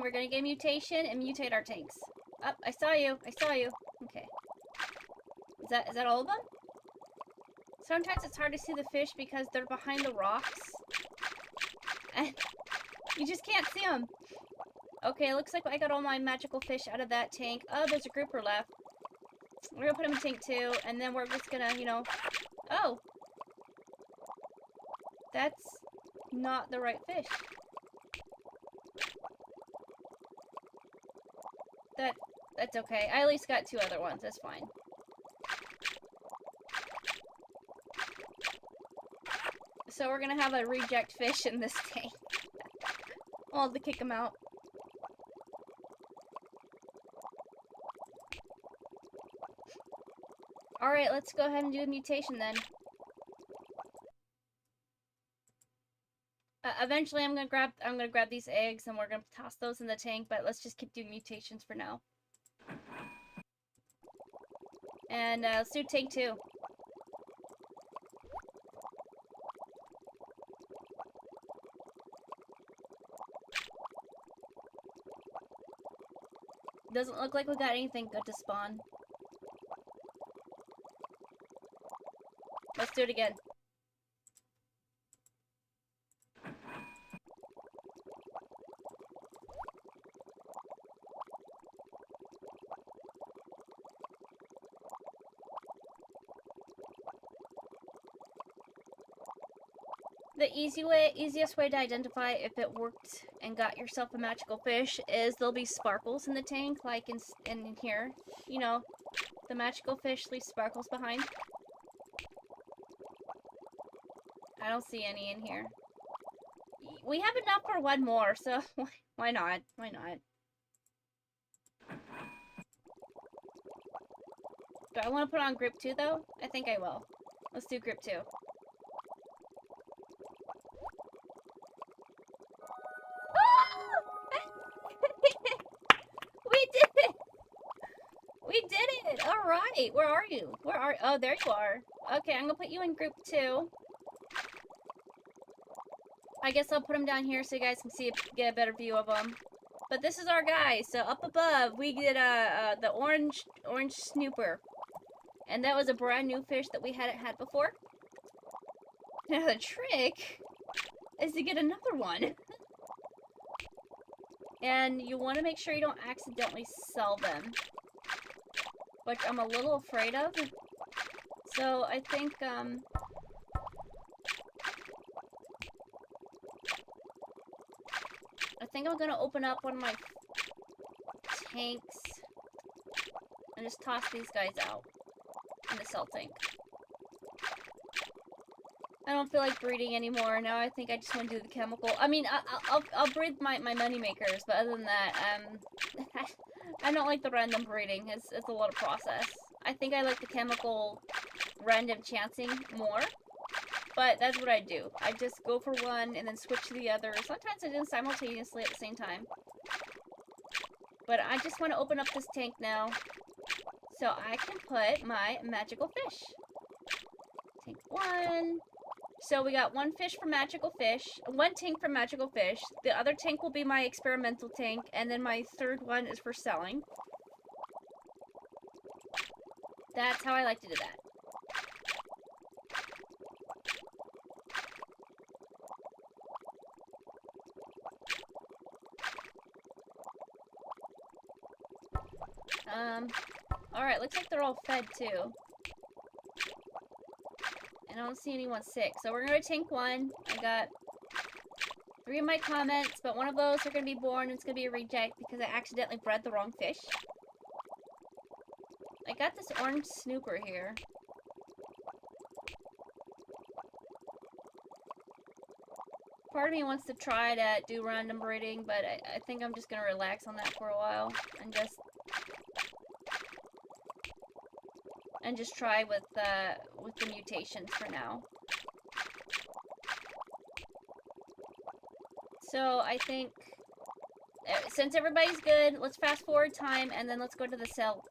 we're going to get a mutation and mutate our tanks. Oh, I saw you. I saw you. Okay. Is that all of them? Sometimes it's hard to see the fish because they're behind the rocks. And you just can't see them. Okay, looks like I got all my magical fish out of that tank. Oh, there's a grouper left. We're gonna put him in tank 2, and then we're just gonna, you know... Oh! That's not the right fish. That's okay. I at least got 2 other ones. That's fine. So we're gonna have a reject fish in this tank. I'll have to kick him out. Alright, let's go ahead and do a mutation then. Eventually I'm gonna grab these eggs and we're gonna toss those in the tank, but let's just keep doing mutations for now. And let's do tank 2. Doesn't look like we got anything good to spawn. Let's do it again. The easiest way to identify if it worked and got yourself a magical fish is there'll be sparkles in the tank, like in here. You know, the magical fish leaves sparkles behind. I don't see any in here. We have enough for 1 more, so why not? Why not? Do I want to put on group 2 though? I think I will. Let's do group 2. We did it! We did it! Alright, where are you? Oh, there you are. Okay, I'm gonna put you in group 2. I guess I'll put them down here so you guys can get a better view of them. But this is our guy. So up above, we did the orange snooper. And that was a brand new fish that we hadn't had before. Now the trick is to get another one. And you want to make sure you don't accidentally sell them, which I'm a little afraid of. So I think I'm gonna open up one of my tanks and just toss these guys out in the cell tank. I don't feel like breeding anymore. Now I think I just want to do the chemical. I mean, I'll breed my money makers, but other than that, I don't like the random breeding. It's a lot of process. I think I like the chemical random chancing more. But that's what I do. I just go for one and then switch to the other. Sometimes I do them simultaneously at the same time. But I just want to open up this tank now so I can put my magical fish. Tank 1. So we got 1 fish for magical fish, 1 tank for magical fish. The other tank will be my experimental tank, and then my 3rd one is for selling. That's how I like to do that. Alright, looks like they're all fed too. And I don't see anyone sick. So we're gonna tank 1. I got 3 of my comments, but one of those are gonna be born and it's gonna be a reject because I accidentally bred the wrong fish. I got this orange snooper here. part of me wants to try to do random breeding, but I think I'm just gonna relax on that for a while and just try with the mutations for now. So I think since everybody's good, let's fast forward time and then let's go to the cell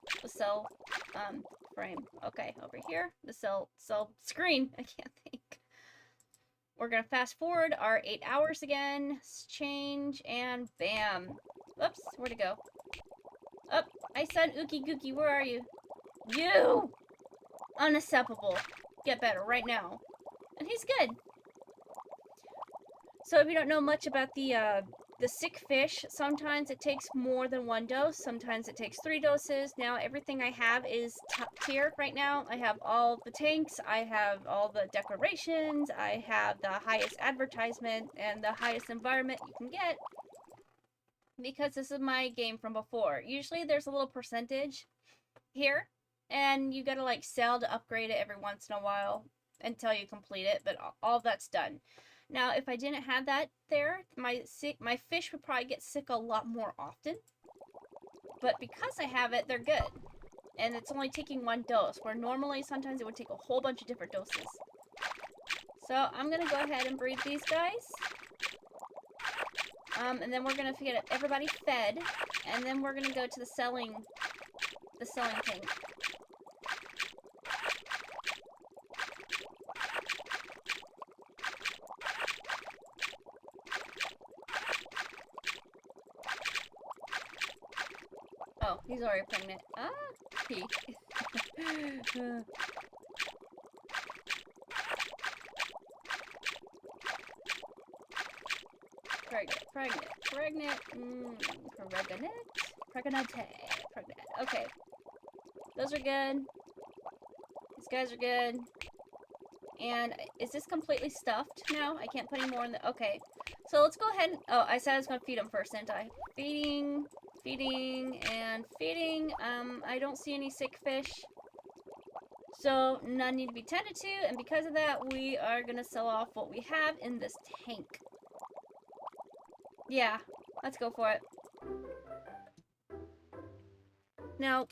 frame. Okay, over here, the cell screen. I can't think. We're gonna fast forward our 8 hours again. Change and bam. Whoops, where'd it go? Up, I said Ookie Gookie, where are you? You! Unacceptable. Get better right now. And he's good. So if you don't know much about the sick fish, sometimes it takes more than 1 dose, sometimes it takes 3 doses. Now everything I have is top tier right now. I have all the tanks, I have all the decorations, I have the highest advertisement and the highest environment you can get. Because this is my game from before. Usually there's a little percentage here, and you gotta like sell to upgrade it every once in a while until you complete it, but all that's done. Now, if I didn't have that there, my fish would probably get sick a lot more often. But because I have it, they're good. And it's only taking 1 dose, where normally sometimes it would take a whole bunch of different doses. So I'm gonna go ahead and breed these guys. And then we're gonna get everybody fed, and then we're gonna go to the selling thing. Oh, he's already pregnant. Ah, he. Pregnant. Pregnant. Okay. Those are good. These guys are good. And is this completely stuffed now? I can't put any more in the... Okay. So let's go ahead and... Oh, I said I was going to feed them first, didn't I? Feeding, and feeding. I don't see any sick fish. So none need to be tended to. And because of that, we are going to sell off what we have in this tank. Yeah, let's go for it. Now,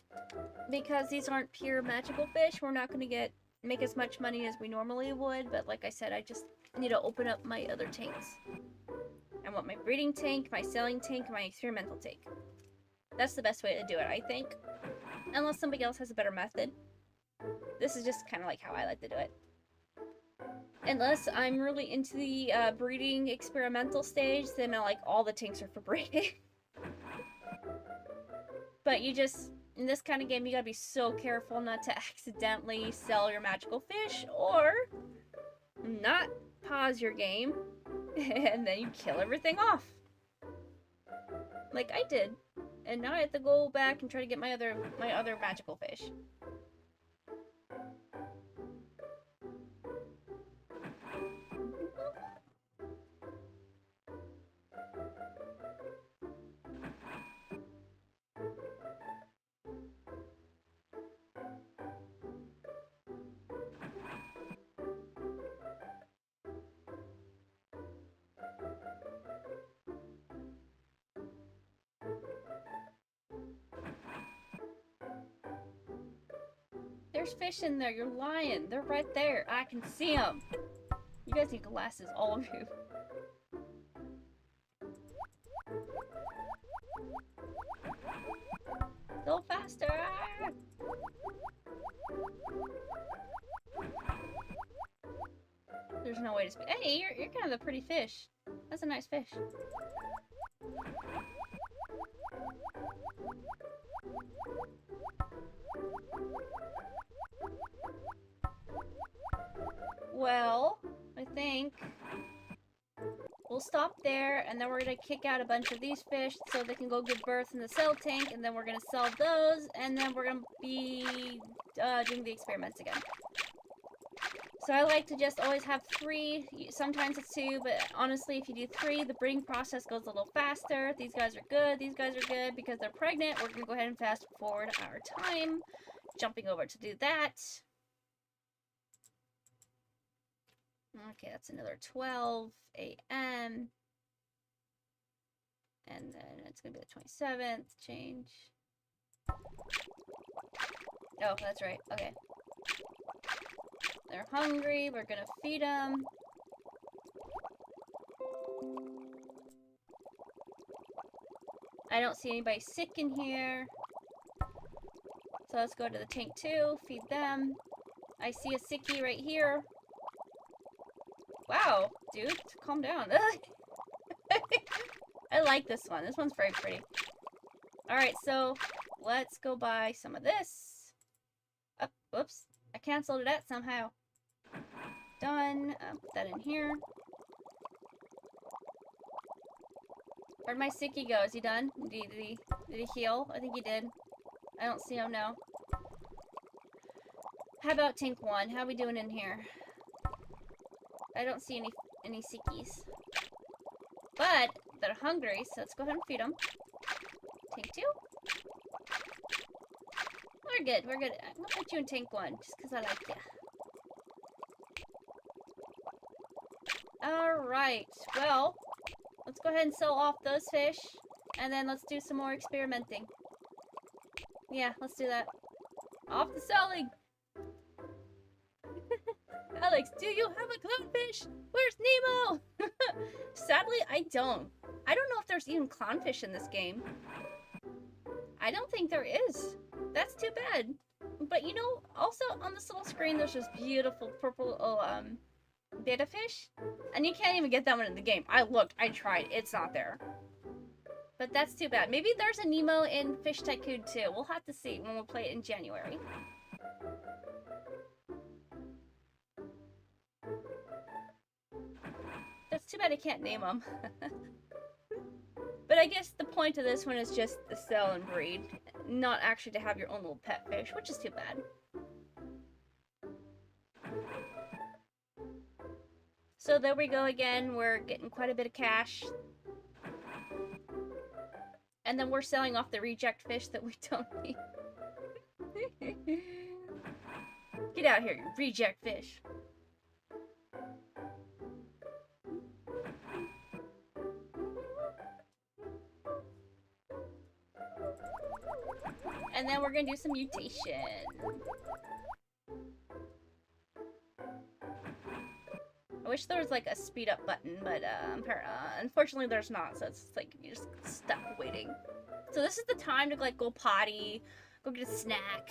because these aren't pure magical fish, we're not going to make as much money as we normally would, but like I said, I just need to open up my other tanks. I want my breeding tank, my selling tank, my experimental tank. That's the best way to do it, I think. Unless somebody else has a better method. This is just kind of like how I like to do it. Unless I'm really into the breeding experimental stage, then like all the tanks are for breeding. But you just, in this kind of game, you gotta be so careful not to accidentally sell your magical fish, or not pause your game, and then you kill everything off. Like I did. And now I have to go back and try to get my other magical fish. There's fish in there, you're lying. They're right there. I can see them. You guys need glasses, all of you. Go faster! There's no way to speak. Hey, you're kind of a pretty fish. That's a nice fish. Well, I think we'll stop there, and then we're gonna kick out a bunch of these fish so they can go give birth in the cell tank, and then we're gonna sell those, and then we're gonna be doing the experiments again. So I like to just always have 3, sometimes it's 2, but honestly if you do 3, the breeding process goes a little faster. These guys are good, because they're pregnant. We're gonna go ahead and fast forward our time, jumping over to do that. Okay, that's another 12 a.m. And then it's gonna be the 27th. Change. Oh, that's right. Okay. They're hungry. We're gonna feed them. I don't see anybody sick in here. So let's go to the tank 2. Feed them. I see a sickie right here. Wow, dude, calm down. I like this one. This one's very pretty. Alright, so let's go buy some of this. Oh, whoops. I canceled that somehow. Done. Put that in here. Where'd my sickie go? Is he done? Did he heal? I think he did. I don't see him now. How about tank 1? How are we doing in here? I don't see any sickies. But they're hungry, so let's go ahead and feed them. Tank 2? We're good, we're good. I'm gonna put you in tank 1, just because I like you. Alright, well, let's go ahead and sell off those fish, and then let's do some more experimenting. Yeah, let's do that. Off the selling! Alex, do you have a clownfish? Where's Nemo? Sadly, I don't. I don't know if there's even clownfish in this game. I don't think there is. That's too bad. But you know, also on this little screen, there's this beautiful purple betta fish. And you can't even get that one in the game. I looked, I tried, it's not there. But that's too bad. Maybe there's a Nemo in Fish Tycoon too. We'll have to see when we'll play it in January. That's too bad I can't name them. But I guess the point of this one is just to sell and breed, not actually to have your own little pet fish, which is too bad. So there we go again, we're getting quite a bit of cash. And then we're selling off the reject fish that we don't need. Get out here, you reject fish. And then we're gonna do some mutation. I wish there was like a speed up button, but unfortunately there's not, so it's like you're just stuck waiting. So this is the time to like go potty, go get a snack,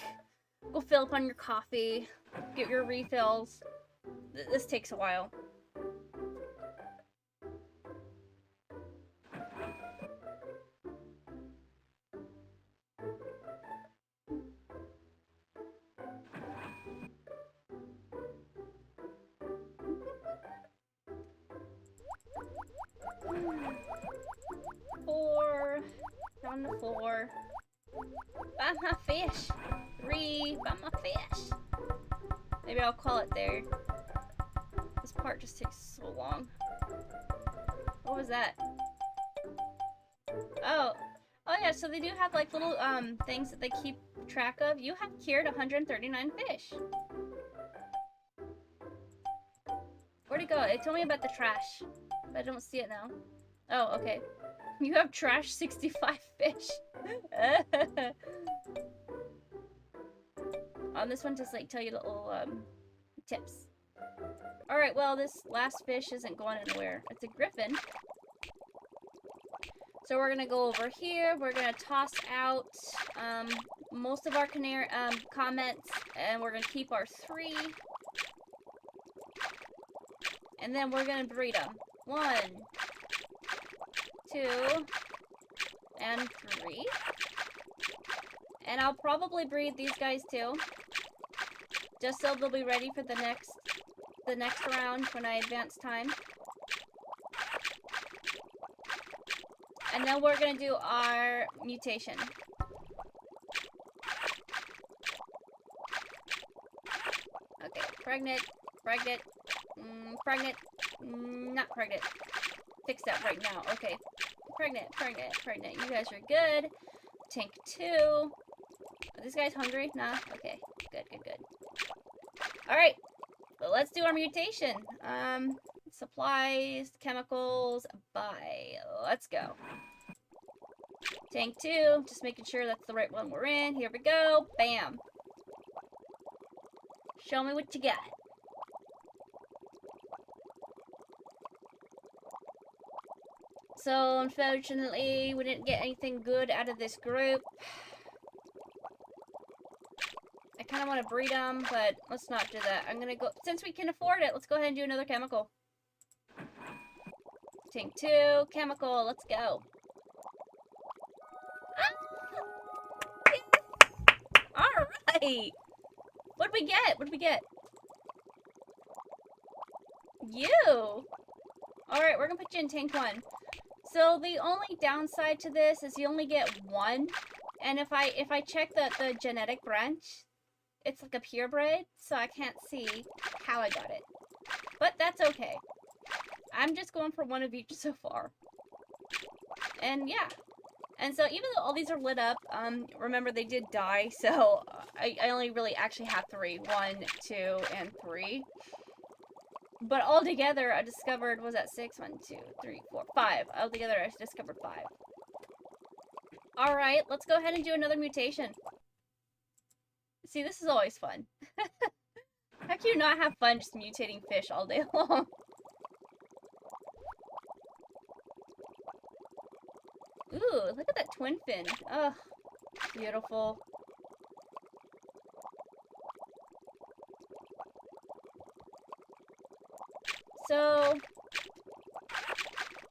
go fill up on your coffee, get your refills. This takes a while. Four, down to 4. Buy my fish. 3, buy my fish. Maybe I'll call it there. This part just takes so long. What was that? Oh yeah, so they do have like little things that they keep track of. You have cured 139 fish. Where'd it go? It told me about the trash, but I don't see it now. Oh, okay. You have trash 65 fish. On this one, just like tell you little tips. Alright, well, this last fish isn't going anywhere. It's a griffin. So we're gonna go over here. We're gonna toss out most of our comments, and we're gonna keep our 3. And then we're gonna breed them. 1, 2, and 3. And I'll probably breed these guys too, just so they'll be ready for the next round when I advance time. And then we're gonna do our mutation. Okay, pregnant, pregnant, pregnant, not pregnant. Fix that right now. Okay, pregnant, pregnant, pregnant. You guys are good. Tank 2. Are these guys hungry? Nah? Okay, good, good, good. Alright, let's do our mutation. Supplies, chemicals, buy. Let's go. Tank 2, just making sure that's the right one we're in. Here we go. Bam. Show me what you got. So, unfortunately, we didn't get anything good out of this group. I kind of want to breed them, but let's not do that. I'm going to go, since we can afford it, let's go ahead and do another chemical. Tank 2, chemical, let's go. Ah! Alright! What did we get? What did we get? You! Alright, we're gonna put you in tank 1. So the only downside to this is you only get 1. And if I check the genetic branch, it's like a purebred, so I can't see how I got it. But that's okay. I'm just going for 1 of each so far. And yeah. And so even though all these are lit up, remember they did die, so I only really actually have 3. 1, 2, and 3. But altogether, I discovered, was that 6? 1, 2, 3, 4, 5. Altogether, I discovered 5. Alright, let's go ahead and do another mutation. See, this is always fun. How can you not have fun just mutating fish all day long? Ooh, look at that twin fin. Ugh, beautiful. So,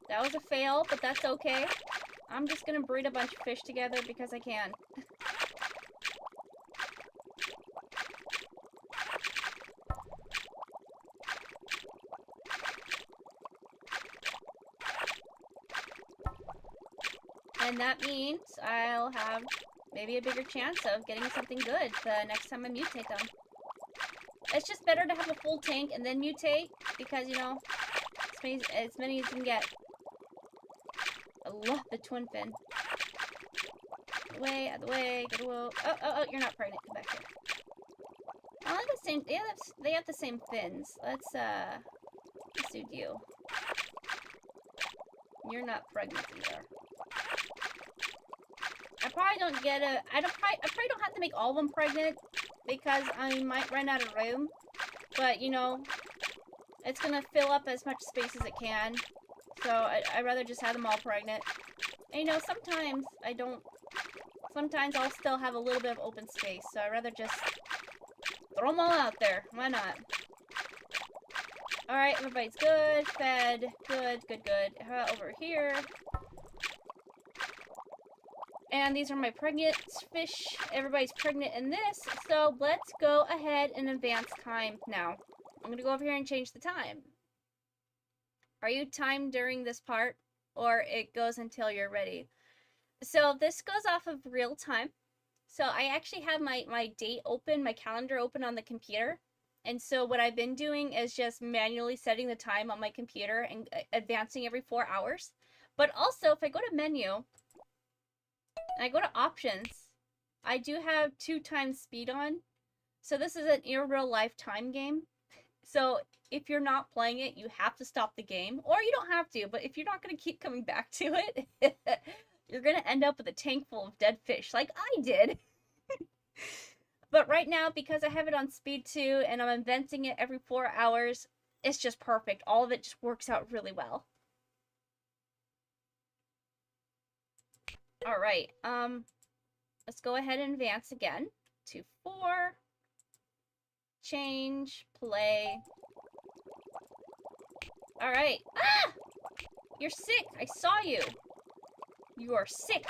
that was a fail, but that's okay. I'm just gonna breed a bunch of fish together because I can. And that means I'll have maybe a bigger chance of getting something good the next time I mutate them. It's just better to have a full tank and then mutate because, you know, as many as you can get. I love the twin fin. Out the way, out the way, get away. Oh, you're not pregnant. Come back here. I like the same, they have the same fins. Let's do you. You're not pregnant either. I probably don't get I probably don't have to make all of them pregnant because I might run out of room. But, you know, it's gonna fill up as much space as it can. So I'd rather just have them all pregnant. And, you know, sometimes I don't. Sometimes I'll still have a little bit of open space. So I'd rather just throw them all out there. Why not? Alright, everybody's good. Fed. Good, good, good. How about over here? And these are my pregnant fish. Everybody's pregnant in this. So let's go ahead and advance time now. I'm going to go over here and change the time. Are you timed during this part? Or it goes until you're ready? So this goes off of real time. So I actually have my date open, my calendar open on the computer. And so what I've been doing is just manually setting the time on my computer and advancing every 4 hours. But also, if I go to menu, and I go to options, I do have 2 times speed on. So this is an in real life time game. So if you're not playing it, you have to stop the game. Or you don't have to, but if you're not going to keep coming back to it, you're going to end up with a tank full of dead fish like I did. But right now, because I have it on speed 2 and I'm advancing it every 4 hours, it's just perfect. All of it just works out really well. Alright, let's go ahead and advance again to 4. Change, play. Alright. Ah! You're sick. I saw you. You are sick.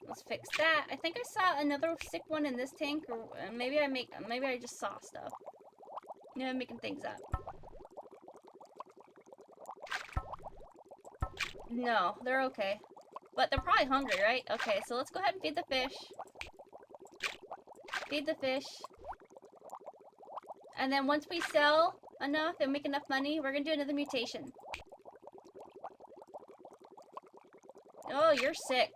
Let's fix that. I think I saw another sick one in this tank, or maybe I just saw stuff. You know, I'm making things up. No, they're okay. But they're probably hungry, right? Okay, so let's go ahead and feed the fish. Feed the fish. And then once we sell enough and make enough money, we're gonna do another mutation. Oh, you're sick.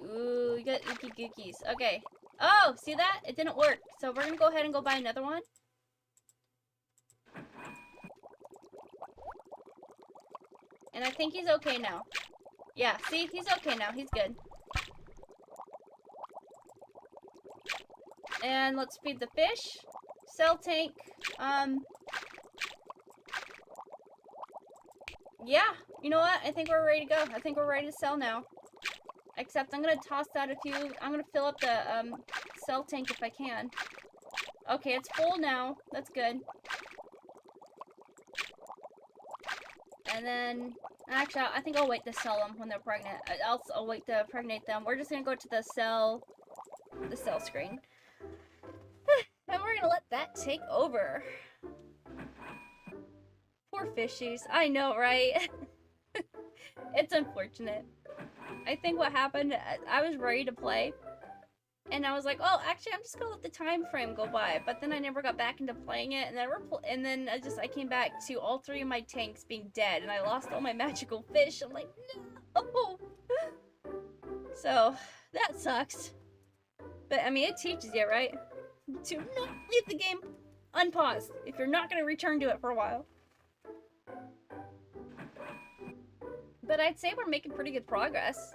Ooh, you got ookie gookies. Okay. Oh, see that? It didn't work. So we're gonna go ahead and go buy another one. And I think he's okay now. Yeah, see? He's okay now. He's good. And let's feed the fish. Cell tank. Yeah, you know what? I think we're ready to go. I think we're ready to sell now. Except I'm gonna toss out a few. I'm gonna fill up the cell tank if I can. Okay, it's full now. That's good. And then, actually, I think I'll wait to sell them when they're pregnant. I'll wait to pregnate them. We're just gonna go to the cell screen. And we're gonna let that take over. Poor fishies. I know, right? It's unfortunate. I think what happened, I was ready to play. And I was like, oh, actually, I'm just gonna let the time frame go by. But then I never got back into playing it. And then I came back to all 3 of my tanks being dead. And I lost all my magical fish. I'm like, no! So, that sucks. But, I mean, it teaches you, right? To not leave the game unpaused if you're not gonna return to it for a while. But I'd say we're making pretty good progress.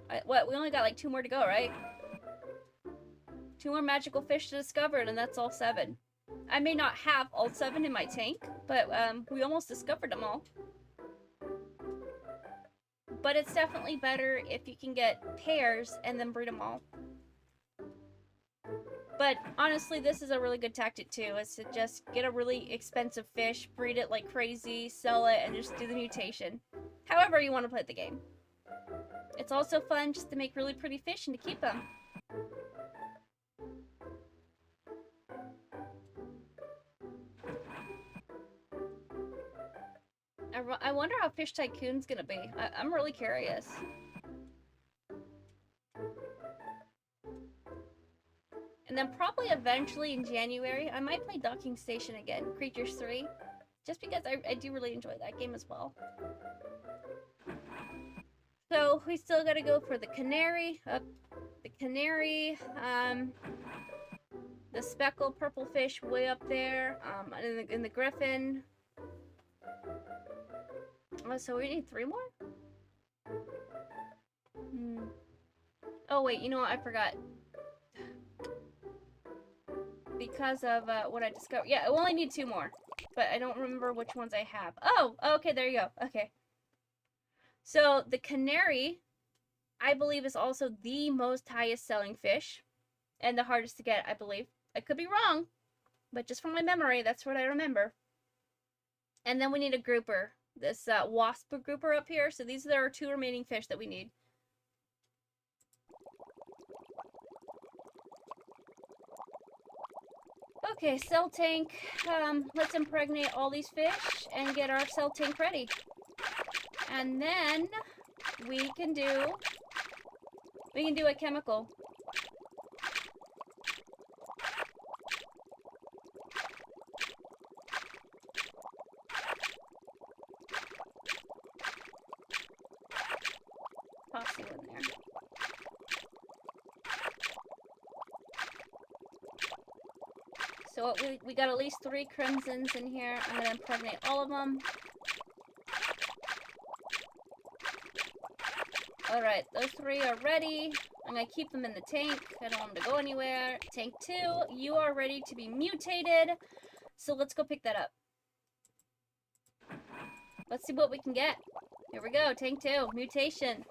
We only got like 2 more to go, right? 2 more magical fish to discover, and that's all 7. I may not have all 7 in my tank, but we almost discovered them all. But it's definitely better if you can get pairs and then breed them all. But honestly, this is a really good tactic too, is to just get a really expensive fish, breed it like crazy, sell it, and just do the mutation. However you want to play the game. It's also fun just to make really pretty fish and to keep them. I wonder how Fish Tycoon's gonna be. I'm really curious. And then probably eventually in January, I might play Docking Station again, Creatures 3. Just because I do really enjoy that game as well. So, we still gotta go for the canary. The speckled purple fish way up there. In the griffin. Oh, so we need 3 more? Oh, wait, you know what? I forgot. Because of what I discovered. Yeah, I only need 2 more. But I don't remember which ones I have. Oh, okay, there you go. Okay. So, the canary, I believe, is also the most highest selling fish. And the hardest to get, I believe. I could be wrong. But just from my memory, that's what I remember. And then we need a grouper. This wasp grouper up here. So these are our 2 remaining fish that we need. Okay, cell tank. Let's impregnate all these fish and get our cell tank ready. And then we can do a chemical. Toss you in there. So we got at least 3 crimsons in here. I'm gonna impregnate all of them. Alright, those 3 are ready. I'm gonna keep them in the tank. I don't want them to go anywhere. Tank 2, you are ready to be mutated. So let's go pick that up. Let's see what we can get. Here we go, tank 2, mutation.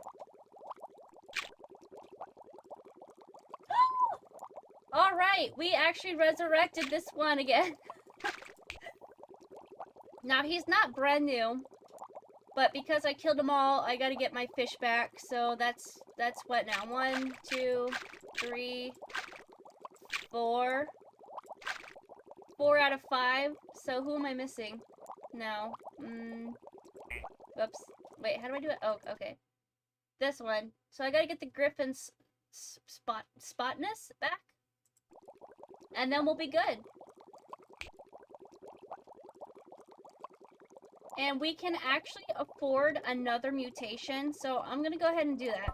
Alright, we actually resurrected this one again. Now, he's not brand new. But because I killed them all, I gotta get my fish back. So that's what now? 1, 2, 3, 4. 4 out of 5. So who am I missing? No. Whoops. Wait, how do I do it? Oh, okay. This one. So I gotta get the griffin's spotness back. And then we'll be good. And we can actually afford another mutation, so I'm gonna go ahead and do that.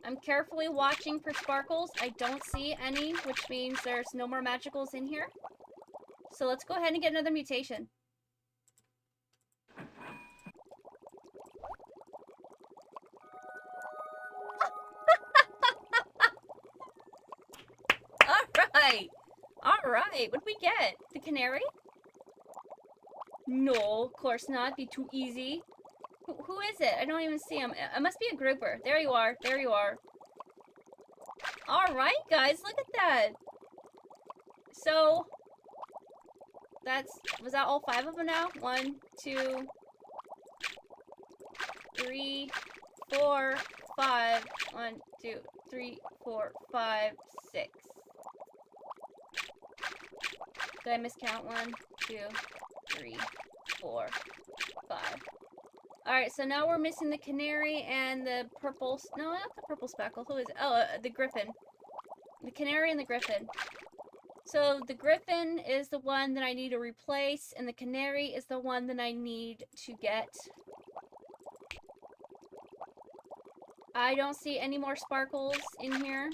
I'm carefully watching for sparkles. I don't see any, which means there's no more magicals in here. So let's go ahead and get another mutation. right. Alright, what did we get? The canary? No, of course not. Be too easy. Who is it? I don't even see him. It must be a grouper. There you are. There you are. Alright, guys. Look at that. So, was that all 5 of them now? 1, 2, 3, 4, 5. 1, 2, 3, 4, 5, 6. Did I miscount? 1, 2, 3, 4, 5. Alright, so now we're missing the canary and the purple... No, not the purple speckle. Who is it? Oh, the griffin. The canary and the griffin. So the griffin is the one that I need to replace, and the canary is the one that I need to get. I don't see any more sparkles in here.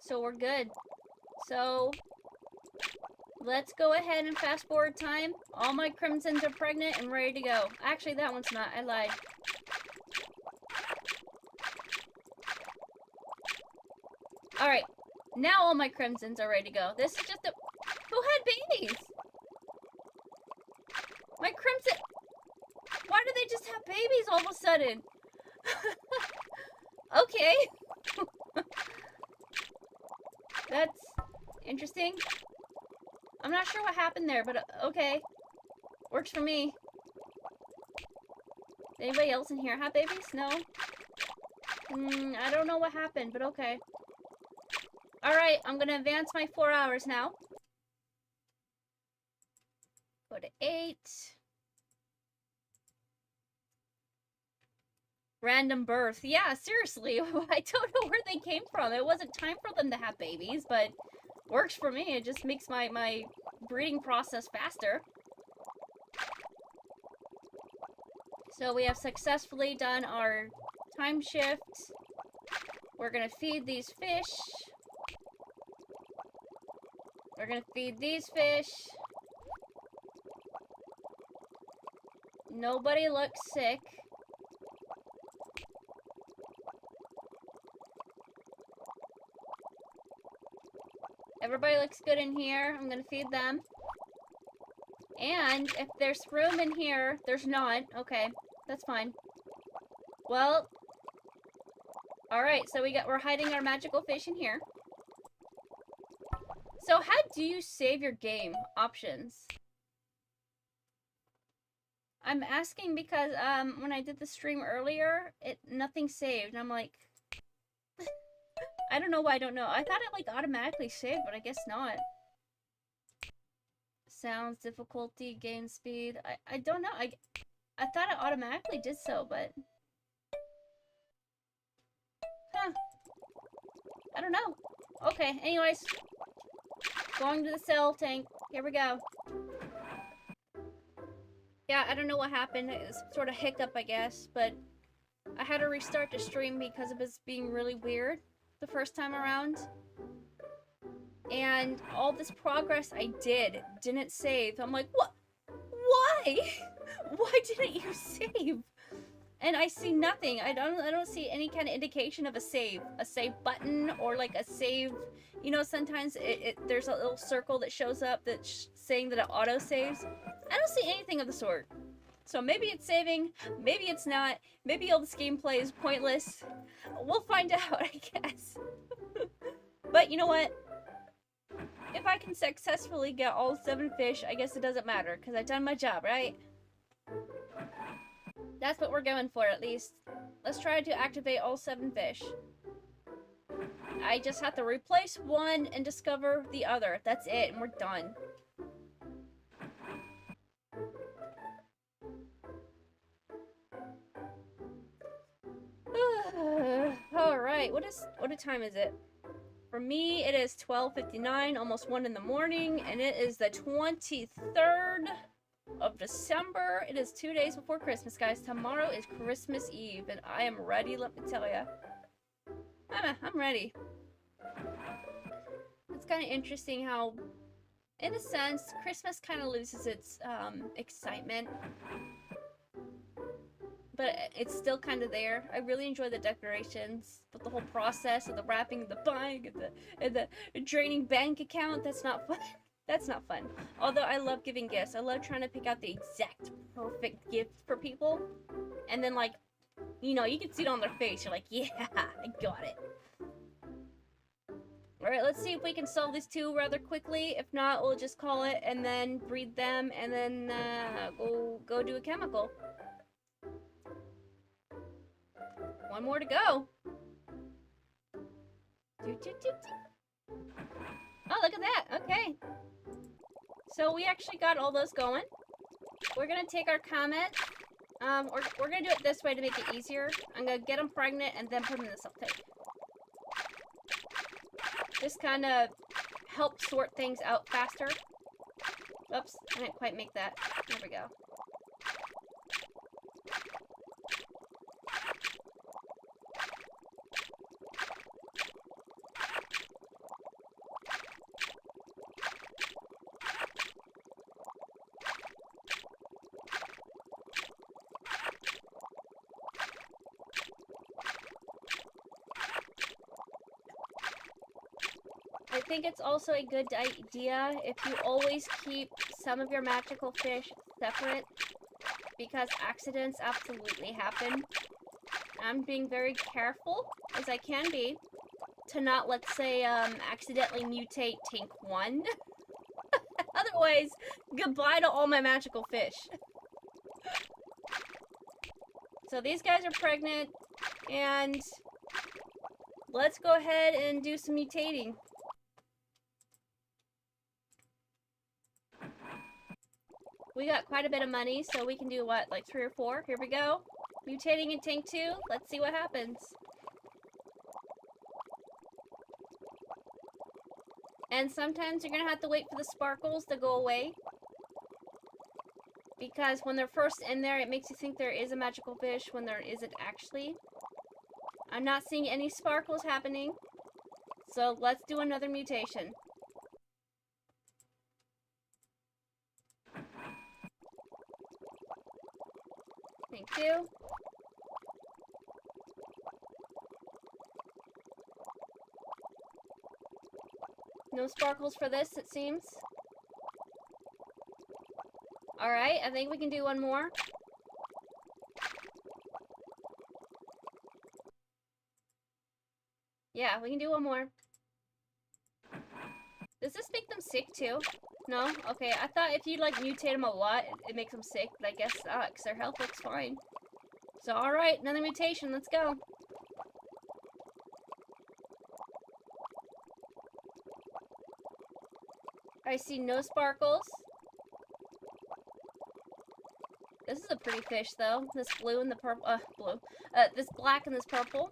So we're good. So... let's go ahead and fast forward time. All my crimsons are pregnant and ready to go. Actually, that one's not. I lied. Alright. Now all my crimsons are ready to go. This is just a... Who had babies? My crimson... Why do they just have babies all of a sudden? Okay. That's interesting. I'm not sure what happened there, but okay. Works for me. Anybody else in here have babies? No? I don't know what happened, but okay. Alright, I'm gonna advance my 4 hours now. Go to 8. Random birth. Yeah, seriously. I don't know where they came from. It wasn't time for them to have babies, but works for me. It just makes my breeding process faster. So we have successfully done our time shift. We're gonna feed these fish. We're gonna feed these fish. Nobody looks sick. Everybody looks good in here. I'm gonna feed them. And if there's room in here, there's not. Okay, that's fine. Well, alright, so we're hiding our magical fish in here. So how do you save your game? Options. I'm asking because when I did the stream earlier, nothing saved. I'm like, I don't know why I don't know. I thought it like automatically saved, but I guess not. Sounds, difficulty, game speed. I don't know. I thought it automatically did so, but huh. I don't know. Okay, anyways. Going to the cell tank. Here we go. Yeah, I don't know what happened. It was sort of hiccup, I guess, but I had to restart the stream because it was being really weird the first time around. And all this progress I didn't save. I'm like, what? Why? Why didn't you save? And I see nothing. I don't see any kind of indication of a save button or like a save. You know, sometimes there's a little circle that shows up that's saying that it auto saves. I don't see anything of the sort. So maybe it's saving, maybe it's not. Maybe all this gameplay is pointless. We'll find out, I guess. But you know what? If I can successfully get all 7 fish, I guess it doesn't matter, because I've done my job, right? That's what we're going for, at least. Let's try to activate all 7 fish. I just have to replace one and discover the other. That's it, and we're done. Alright, what time is it? For me, it is 12:59, almost 1 in the morning, and it is the 23rd of December. It is 2 days before Christmas, guys. Tomorrow is Christmas Eve, and I am ready, let me tell ya. I'm ready. It's kind of interesting how, in a sense, Christmas kind of loses its excitement. But it's still kind of there. I really enjoy the decorations, the with the whole process of the wrapping, the buying, and the draining bank account. That's not fun. That's not fun. Although I love giving gifts. I love trying to pick out the exact perfect gift for people. And then, like, you know, you can see it on their face. You're like, yeah, I got it. Alright, let's see if we can solve these two rather quickly. If not, we'll just call it and then breed them and then go do a chemical. One more to go. Oh, look at that. Okay. So we actually got all those going. We're gonna take our comment. We're gonna do it this way to make it easier. I'm gonna get them pregnant and then put them in the self-take. This kind of helps sort things out faster. Oops, I didn't quite make that. There we go. I think it's also a good idea if you always keep some of your magical fish separate, because accidents absolutely happen. I'm being very careful, as I can be, to not, let's say, accidentally mutate Tank 1. Otherwise, goodbye to all my magical fish. So these guys are pregnant, and let's go ahead and do some mutating. We got quite a bit of money, so we can do what, like 3 or 4? Here we go. Mutating in Tank 2. Let's see what happens. And sometimes you're gonna have to wait for the sparkles to go away. Because when they're first in there, it makes you think there is a magical fish when there isn't actually. I'm not seeing any sparkles happening. So let's do another mutation. Thank you. No sparkles for this, it seems. Alright, I think we can do one more. Yeah, we can do one more. Does this make them sick too? No? Okay, I thought if you like mutate them a lot, it makes them sick, but I guess not, because their health looks fine. So alright, another mutation, let's go. I see no sparkles. This is a pretty fish though. This blue and the purple, this black and this purple.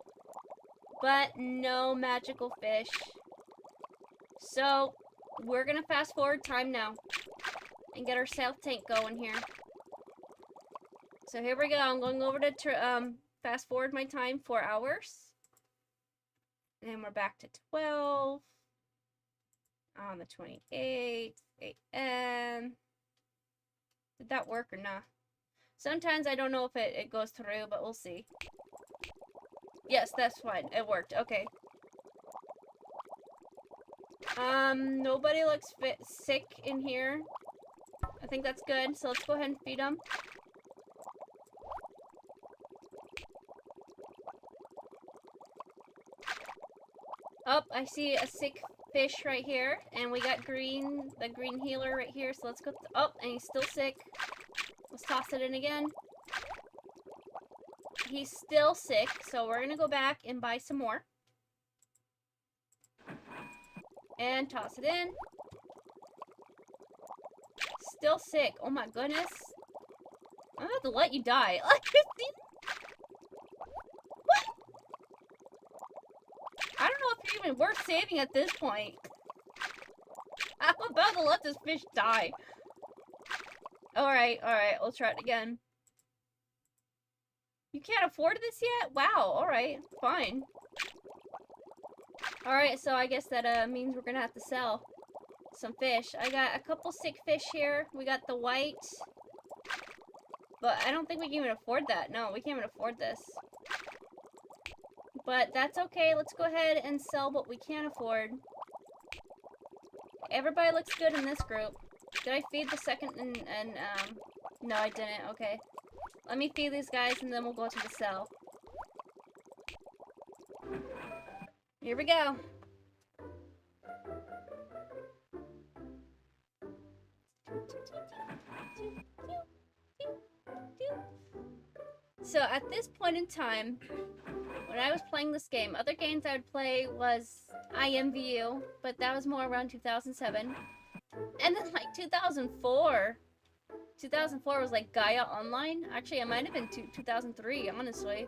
But no magical fish. So, we're gonna fast forward time now. And get our self tank going here. So here we go. I'm going over to fast forward my time 4 hours. And we're back to 12. On the 28th, 8 a.m. Did that work or not? Sometimes I don't know if it goes through, but we'll see. Yes, that's fine. It worked. Okay. Nobody looks sick in here. I think that's good. So let's go ahead and feed them. Oh, I see a sick fish right here, and we got the green healer right here. So let's go. Oh, and he's still sick. Let's toss it in again. He's still sick, so we're gonna go back and buy some more. And toss it in. Still sick. Oh my goodness. I'm gonna have to let you die. What? I don't know if you're even worth saving at this point. I'm about to let this fish die. Alright, we'll try it again. You can't afford this yet? Wow, alright, fine. Alright, so I guess that means we're gonna have to sell some fish. I got a couple sick fish here. We got the white. But I don't think we can even afford that. No, we can't even afford this. But that's okay. Let's go ahead and sell what we can afford. Everybody looks good in this group. Did I feed the second and no, I didn't. Okay. Let me feed these guys and then we'll go to the cell. Here we go. So at this point in time, when I was playing this game, other games I would play was IMVU, but that was more around 2007. And then like 2004. 2004 was like Gaia Online. Actually, it might have been 2003, honestly.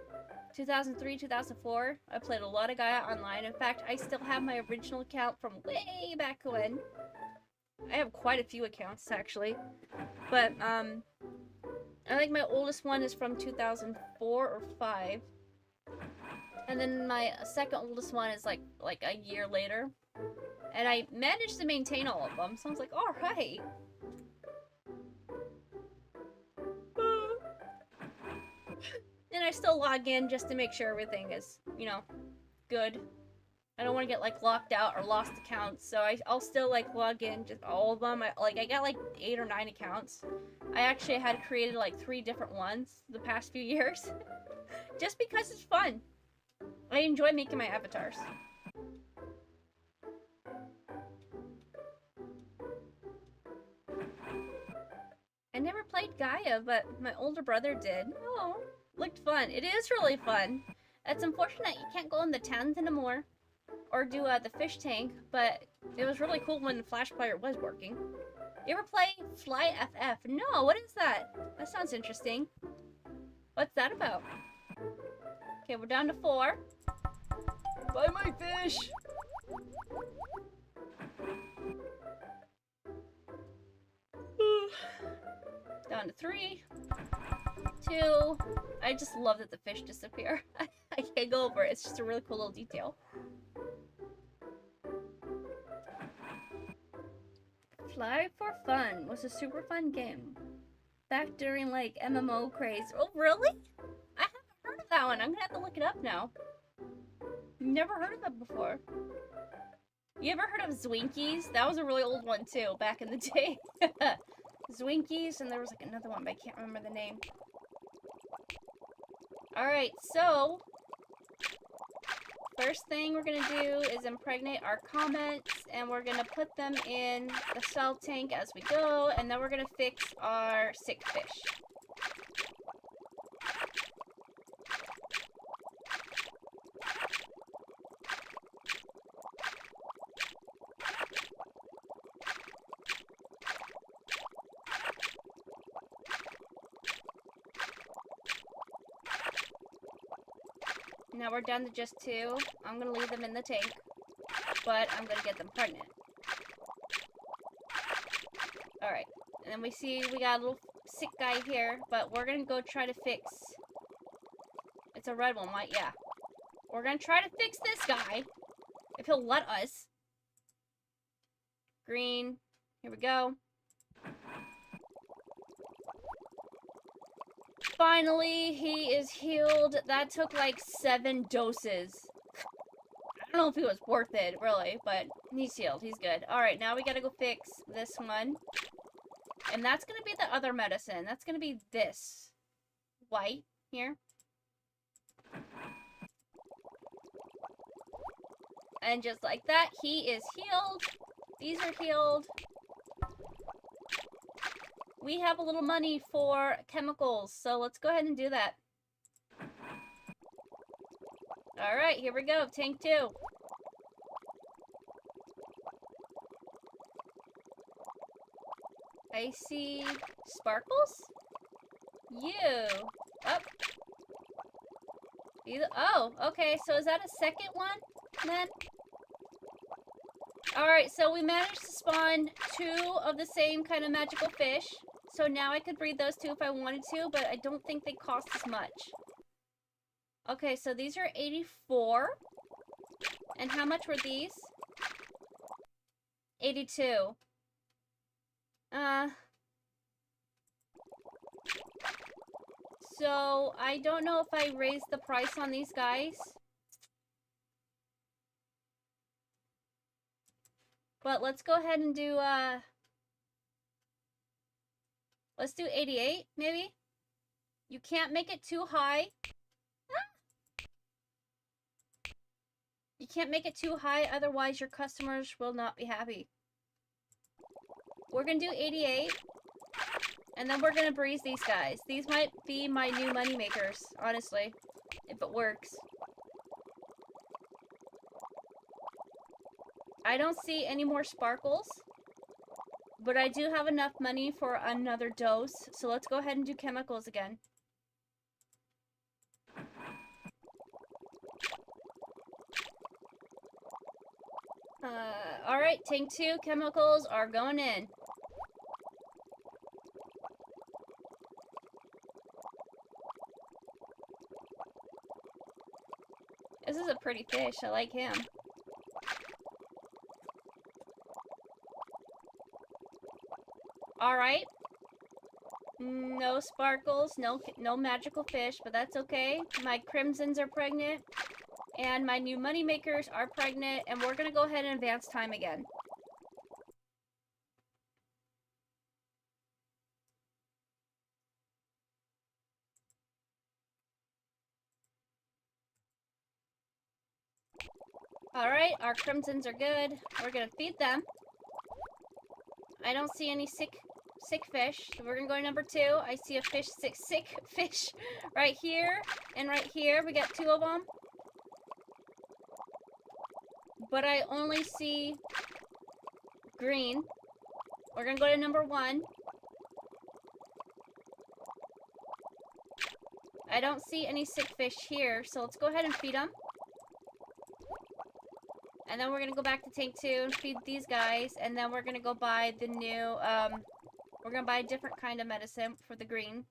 2003, 2004, I played a lot of Gaia Online. In fact, I still have my original account from way back when. I have quite a few accounts, actually. But, I think my oldest one is from 2004 or 5. And then my second oldest one is like a year later. And I managed to maintain all of them, so I was like, alright. And I still log in just to make sure everything is, you know, good. I don't want to get like locked out or lost accounts, so I'll still like log in, just all of them. I got like 8 or 9 accounts. I actually had created like 3 different ones the past few years. Just because it's fun. I enjoy making my avatars. I never played Gaia, but my older brother did. Oh, looked fun. It is really fun. It's unfortunate you can't go in the towns anymore or do the fish tank, but it was really cool when the Flash player was working. You ever play Fly FF? No, what is that? That sounds interesting. What's that about? Okay, we're down to 4. Buy my fish! Down to 3. 2. I just love that the fish disappear. I can't go over it. It's just a really cool little detail. Fly for Fun was a super fun game. Back during like MMO craze. Oh, really? I haven't heard of that one. I'm gonna have to look it up now. Never heard of it before. You ever heard of Zwinkies? That was a really old one too, back in the day. Zwinkies, and there was like another one, but I can't remember the name. Alright, so first thing we're gonna do is impregnate our comments, and we're gonna put them in the cell tank as we go, and then we're gonna fix our sick fish. Now we're down to just 2. I'm gonna leave them in the tank, but I'm gonna get them pregnant. Alright, and then we see we got a little sick guy here, but we're gonna go try to fix... It's a red one, right? Yeah. We're gonna try to fix this guy, if he'll let us. Green. Here we go. Finally, he is healed. That took like 7 doses. I don't know if it was worth it, really, but he's healed. He's good. Alright, now we gotta go fix this one. And that's gonna be the other medicine. That's gonna be this. White, here. And just like that, he is healed. These are healed. We have a little money for chemicals, so let's go ahead and do that. Alright, here we go. Tank 2. I see sparkles? You. Up. Oh, okay. So is that a second one, then? Alright, so we managed to spawn 2 of the same kind of magical fish. So now I could breed those 2 if I wanted to, but I don't think they cost as much. Okay, so these are 84. And how much were these? 82. So I don't know if I raised the price on these guys. But let's go ahead and do, let's do 88, maybe? You can't make it too high. You can't make it too high, otherwise your customers will not be happy. We're gonna do 88. And then we're gonna breeze these guys. These might be my new money makers, honestly. If it works. I don't see any more sparkles. But I do have enough money for another dose. So let's go ahead and do chemicals again. Alright, tank 2 chemicals are going in. This is a pretty fish. I like him. Alright. No sparkles, no magical fish, but that's okay. My crimsons are pregnant. And my new money makers are pregnant. And we're gonna go ahead and advance time again. Alright, our crimsons are good. We're gonna feed them. I don't see any sick fish. So we're gonna go to number 2. I see a sick fish right here and right here. We got 2 of them. But I only see green. We're gonna go to number 1. I don't see any sick fish here, so let's go ahead and feed them. And then we're gonna go back to tank 2 and feed these guys. And then we're gonna go buy the new, we're gonna buy a different kind of medicine for the green.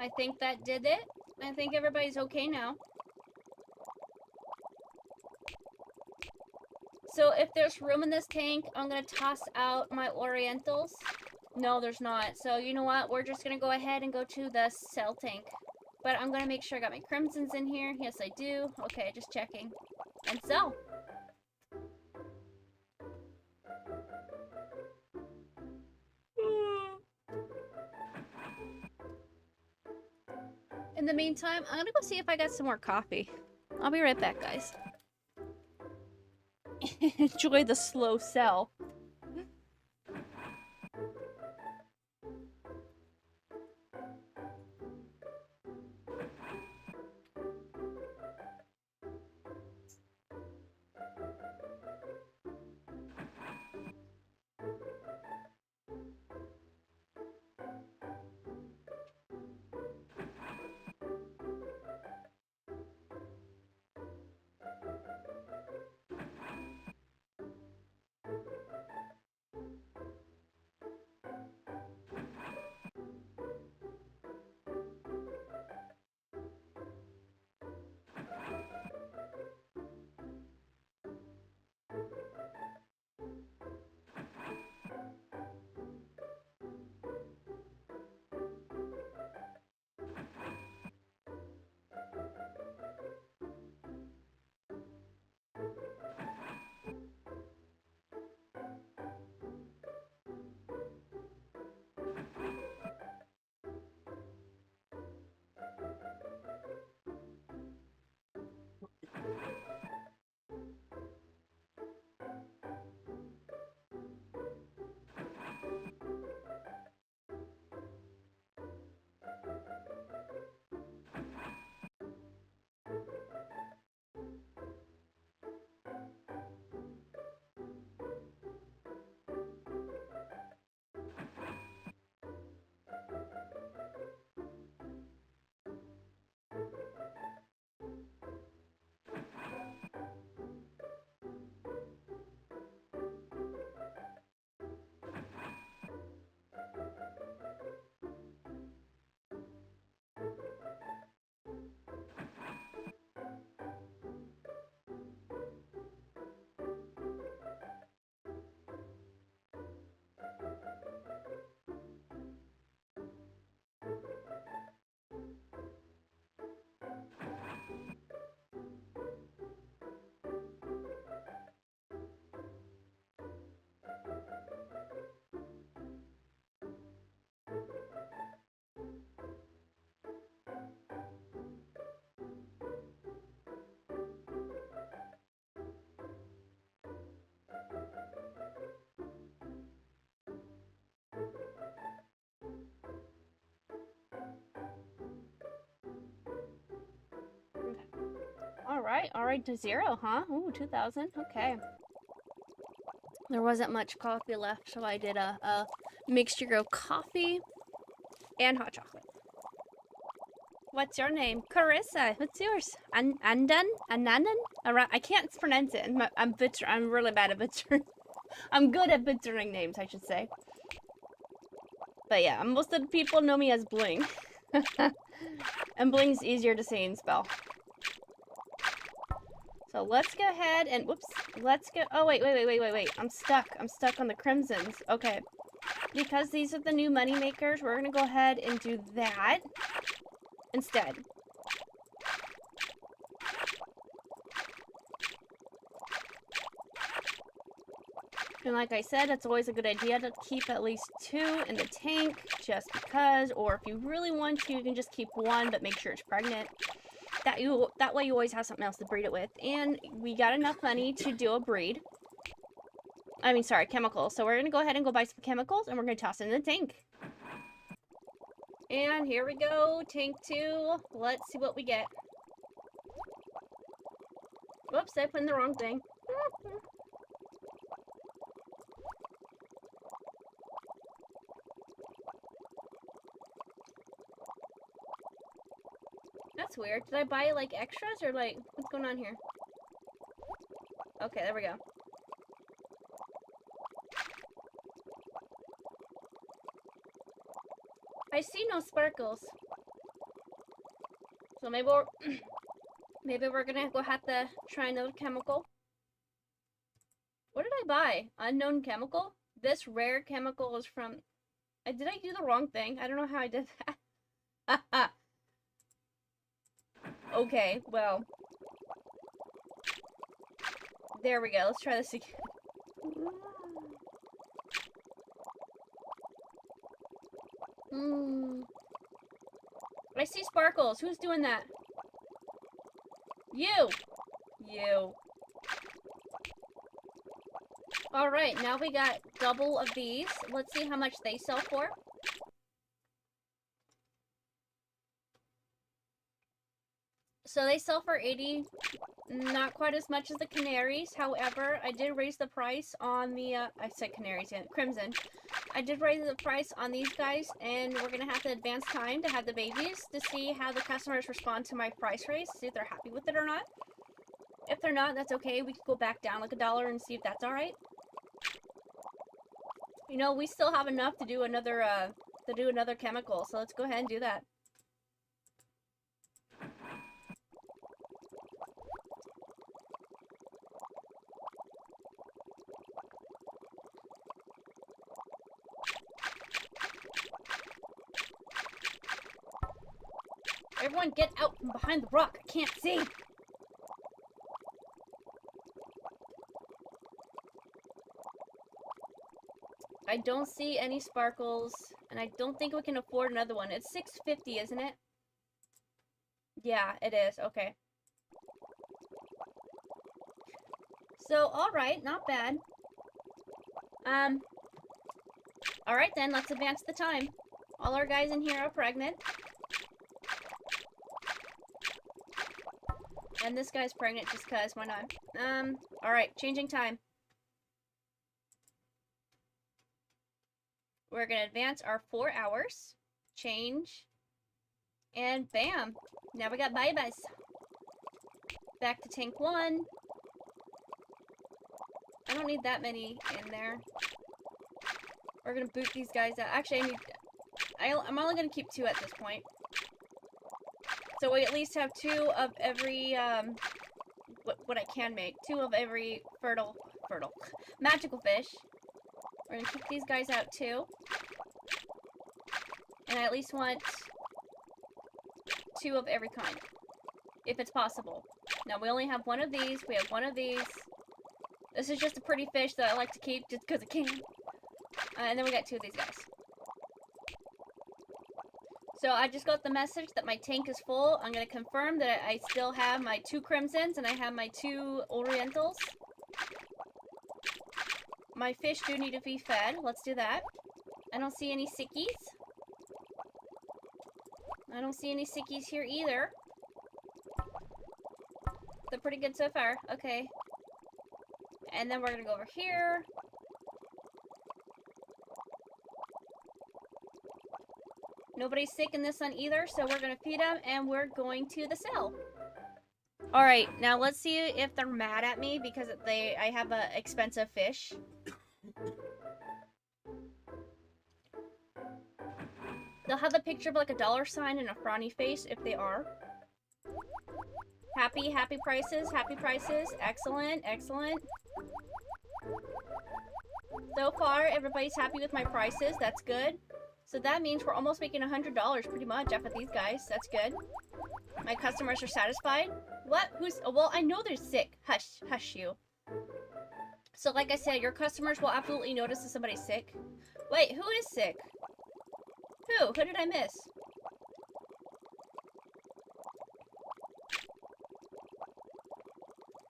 I think that did it. I think everybody's okay now. So if there's room in this tank, I'm gonna toss out my Orientals. No, there's not. So you know what? We're just gonna go ahead and go to the cell tank. But I'm gonna make sure I got my crimsons in here. Yes, I do. Okay, just checking. And sell. In the meantime, I'm gonna go see if I got some more coffee. I'll be right back, guys. Enjoy the slow sell. Alright to 0, huh? Ooh, 2,000, okay. There wasn't much coffee left, so I did a mixture of coffee and hot chocolate. What's your name? Carissa. What's yours? Andan? Ananan? I can't pronounce it. I'm really bad at butchering. I'm good at butchering names, I should say. But yeah, most of the people know me as Bling. And Bling's easier to say and spell. So let's go ahead and, whoops, let's go, oh wait. I'm stuck on the crimsons. Okay. Because these are the new money makers, we're gonna go ahead and do that instead. And like I said, it's always a good idea to keep at least 2 in the tank, just because, or if you really want to, you can just keep 1, but make sure it's pregnant. That way you always have something else to breed it with. And we got enough money to do a breed. I mean, sorry, chemicals. So we're gonna go ahead and go buy some chemicals, and we're gonna toss it in the tank. And here we go, tank 2. Let's see what we get. Whoops, I put in the wrong thing. That's weird. Did I buy, like, extras, or, like, what's going on here? Okay, there we go. I see no sparkles. So maybe we're gonna have to try another chemical. What did I buy? Unknown chemical? This rare chemical is from... did I do the wrong thing? I don't know how I did that. Okay, well. There we go. Let's try this again. I see sparkles. Who's doing that? You! You. Alright, now we got double of these. Let's see how much they sell for. So they sell for 80, not quite as much as the canaries. However, I did raise the price on the, I said canaries again, crimson. I did raise the price on these guys, and we're gonna have to advance time to have the babies to see how the customers respond to my price raise, see if they're happy with it or not. If they're not, that's okay. We can go back down like $1 and see if that's alright. You know, we still have enough to do another chemical, so let's go ahead and do that. Everyone get out from behind the rock. I can't see. I don't see any sparkles, and I don't think we can afford another one. It's $6.50, isn't it? Yeah, it is. Okay. So, alright, not bad. Alright then, let's advance the time. All our guys in here are pregnant. And this guy's pregnant just cause, why not? Alright, changing time. We're gonna advance our 4 hours. Change. And bam! Now we got babies. Back to tank 1. I don't need that many in there. We're gonna boot these guys out. Actually, I'm only gonna keep 2 at this point. So we at least have 2 of every, what I can make. 2 of every fertile, magical fish. We're gonna keep these guys out too. And I at least want 2 of every kind. If it's possible. Now we only have 1 of these, we have 1 of these. This is just a pretty fish that I like to keep just because it can. And then we got 2 of these guys. So I just got the message that my tank is full. I'm going to confirm that I still have my 2 crimsons and I have my 2 orientals. My fish do need to be fed. Let's do that. I don't see any sickies. I don't see any sickies here either. They're pretty good so far. Okay. And then we're gonna go over here. Nobody's sick in this one either, so we're gonna feed them and we're going to the cell. Alright, now let's see if they're mad at me because I have a expensive fish. They'll have the picture of like a dollar sign and a frowny face if they are. Happy prices, happy prices. Excellent, excellent. So far, everybody's happy with my prices. That's good. So that means we're almost making $100 pretty much off of these guys. That's good. My customers are satisfied. What? Who's... Oh, well, I know they're sick. Hush. Hush you. So like I said, your customers will absolutely notice if somebody's sick. Wait, who is sick? Who? Who did I miss?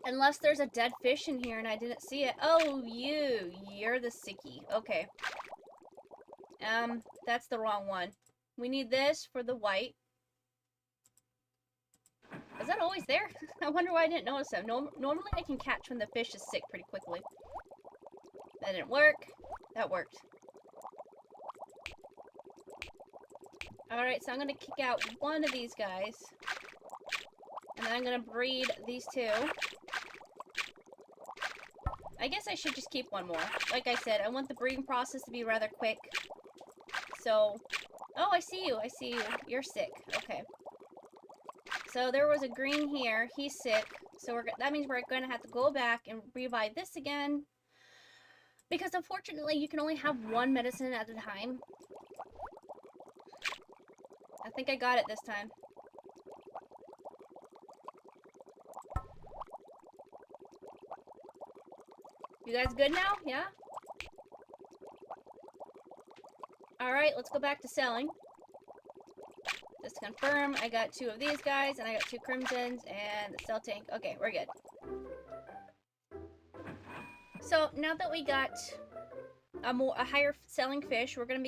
Unless there's a dead fish in here and I didn't see it. Oh, you're the sickie. Okay. That's the wrong one. We need this for the white. Is that always there? I wonder why I didn't notice them. Normally I can catch when the fish is sick pretty quickly. That didn't work. That worked. Alright, so I'm gonna kick out one of these guys. And then I'm gonna breed these two. I guess I should just keep one more. Like I said, I want the breeding process to be rather quick. So... Oh, I see you. I see you. You're sick. Okay. So there was a green here. He's sick. So that means we're going to have to go back and revive this again. Because unfortunately, you can only have one medicine at a time. I think I got it this time. You guys good now? Yeah? Alright, let's go back to selling. Just to confirm, I got 2 of these guys, and I got 2 crimsons, and the cell tank. Okay, we're good. So, now that we got a higher selling fish, we're gonna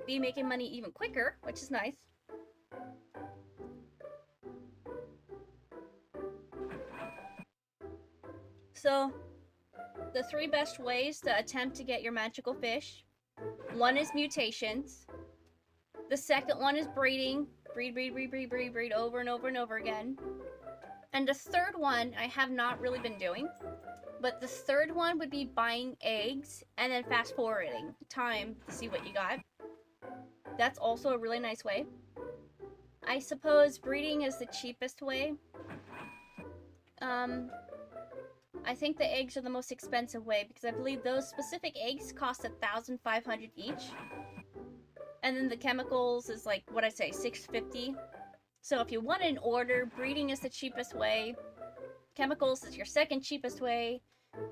be making money even quicker, which is nice. So, the 3 best ways to attempt to get your magical fish. One is mutations. The second one is breeding. Breed over and over and over again. And the third one I have not really been doing. But the third one would be buying eggs and then fast forwarding time to see what you got. That's also a really nice way. I suppose breeding is the cheapest way. I think the eggs are the most expensive way because I believe those specific eggs cost 1,500 each. And then the chemicals is like, what I say, $650. So if you want an order, breeding is the cheapest way. Chemicals is your second cheapest way.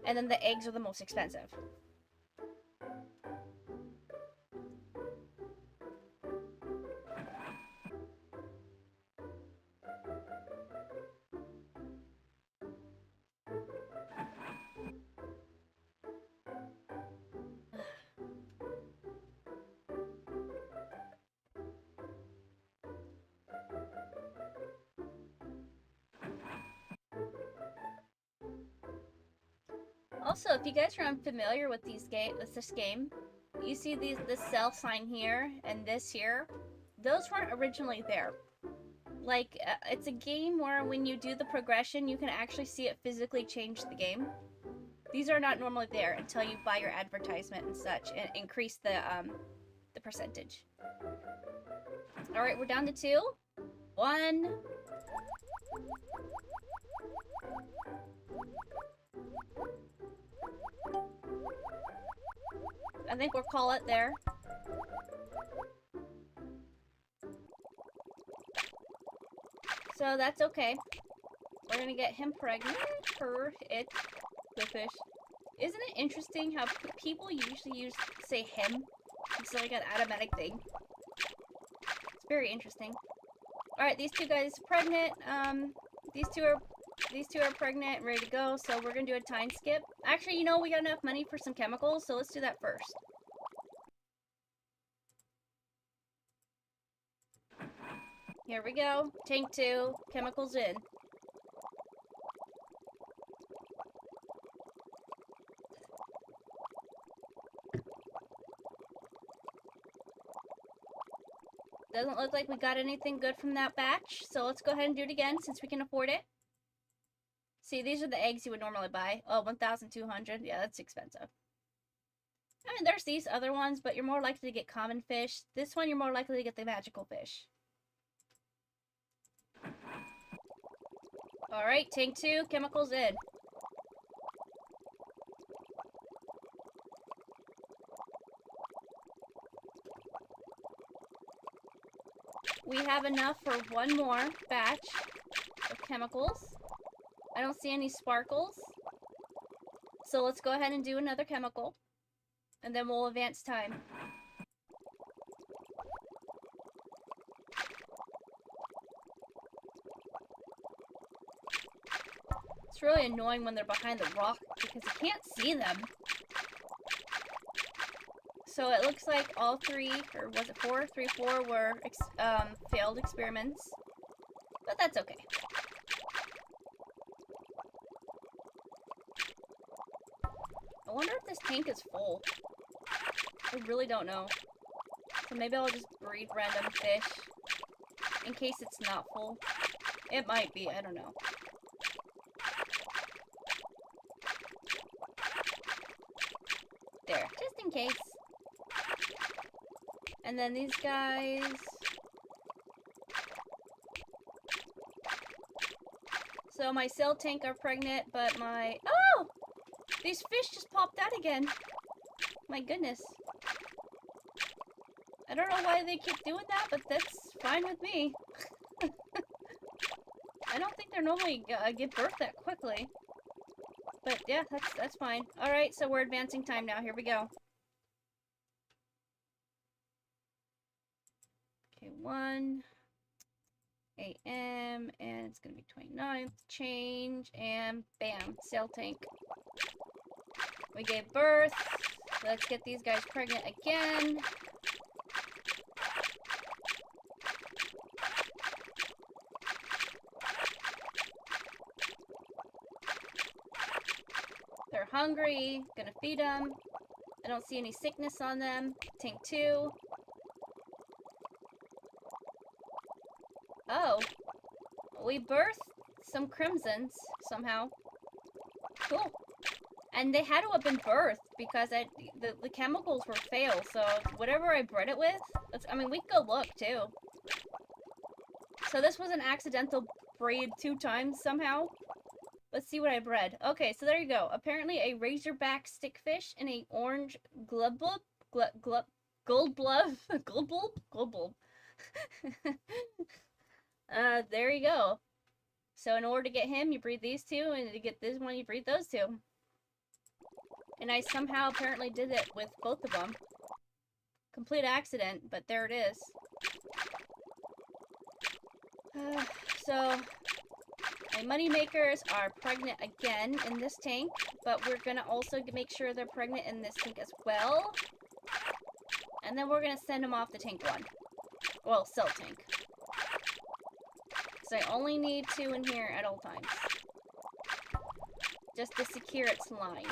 And then the eggs are the most expensive. Also, if you guys are unfamiliar with this game, you see this cell sign here and this here. Those weren't originally there. Like, it's a game where when you do the progression, you can actually see it physically change the game. These are not normally there until you buy your advertisement and such and increase the percentage. Alright, we're down to 2. 1. I think we'll call it there. So that's okay. We're gonna get him pregnant. The fish. Isn't it interesting how people usually say him? It's like an automatic thing. It's very interesting. Alright, these 2 guys are pregnant. These two are pregnant and ready to go, so we're gonna do a time skip. Actually, you know, we got enough money for some chemicals, so let's do that first. Here we go. Tank 2. Chemicals in. Doesn't look like we got anything good from that batch, so let's go ahead and do it again since we can afford it. See, these are the eggs you would normally buy. Oh, 1,200. Yeah, that's expensive. I mean, there's these other ones, but you're more likely to get common fish. This one, you're more likely to get the magical fish. Alright, tank 2, chemicals in. We have enough for one more batch of chemicals. I don't see any sparkles. So let's go ahead and do another chemical. And then we'll advance time. It's really annoying when they're behind the rock because you can't see them. So it looks like all three, or was it four? 3, 4 were failed experiments. But that's okay. I wonder if this tank is full. I really don't know. So maybe I'll just breed random fish in case it's not full. It might be, I don't know. There, just in case. And then these guys... So my cell tank are pregnant, but my... Oh! These fish just popped out again. My goodness. I don't know why they keep doing that, but that's fine with me. I don't think they're normally give birth that quickly. But yeah, that's fine. Alright, so we're advancing time now. Here we go. Okay, 1 a.m. and it's gonna be 29th. Change and bam, cell tank. We gave birth. Let's get these guys pregnant again. They're hungry. Gonna feed them. I don't see any sickness on them. Tank 2. Oh. We birthed some crimsons somehow. Cool. And they had to have been birthed because the chemicals were failed. So whatever I bred it with, I mean, we could go look too. So this was an accidental breed 2 times somehow. Let's see what I bred. Okay, so there you go. Apparently a razorback stickfish and a orange glubblub, goldblub, goldblub. There you go. So in order to get him, you breed these 2, and to get this one, you breed those 2. And I somehow apparently did it with both of them. Complete accident, but there it is. So, my money makers are pregnant again in this tank, but we're gonna also make sure they're pregnant in this tank as well. And then we're gonna send them off to tank 1. Well, cell tank. So I only need 2 in here at all times. Just to secure its line.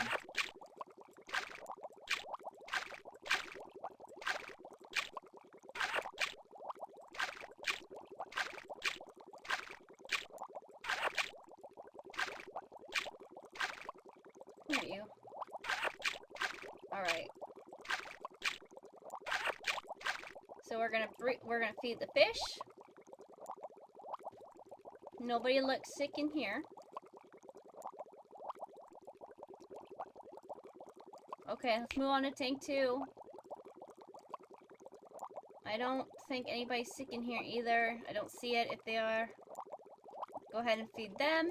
Who are you? Alright. So we're gonna feed the fish. Nobody looks sick in here. Okay, let's move on to tank 2. I don't think anybody's sick in here either. I don't see it. If they are, go ahead and feed them.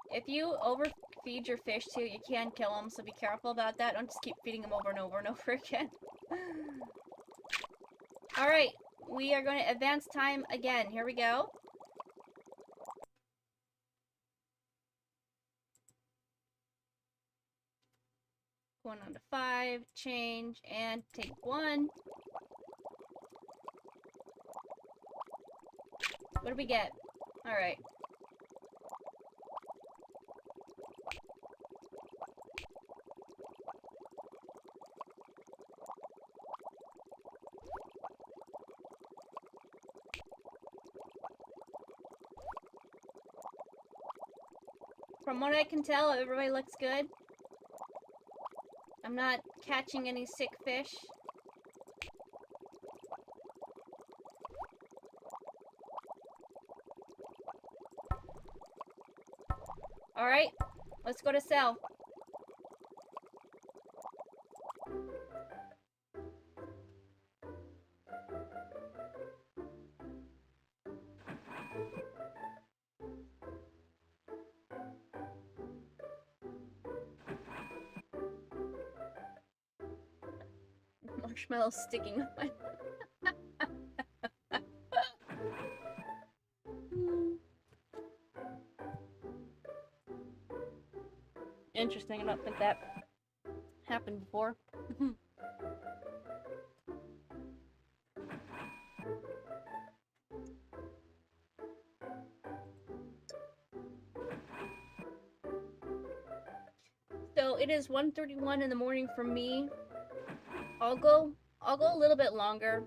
If you overfeed your fish too, you can kill them, so be careful about that. Don't just keep feeding them over and over and over again. Alright, we are going to advance time again. Here we go. Going on to 5, change, and take 1. What do we get? Alright. From what I can tell, everybody looks good. I'm not catching any sick fish. Alright, let's go to cell. Marshmallow sticking up my... Interesting, I don't think that happened before. So it is 1:31 in the morning for me. I'll go a little bit longer,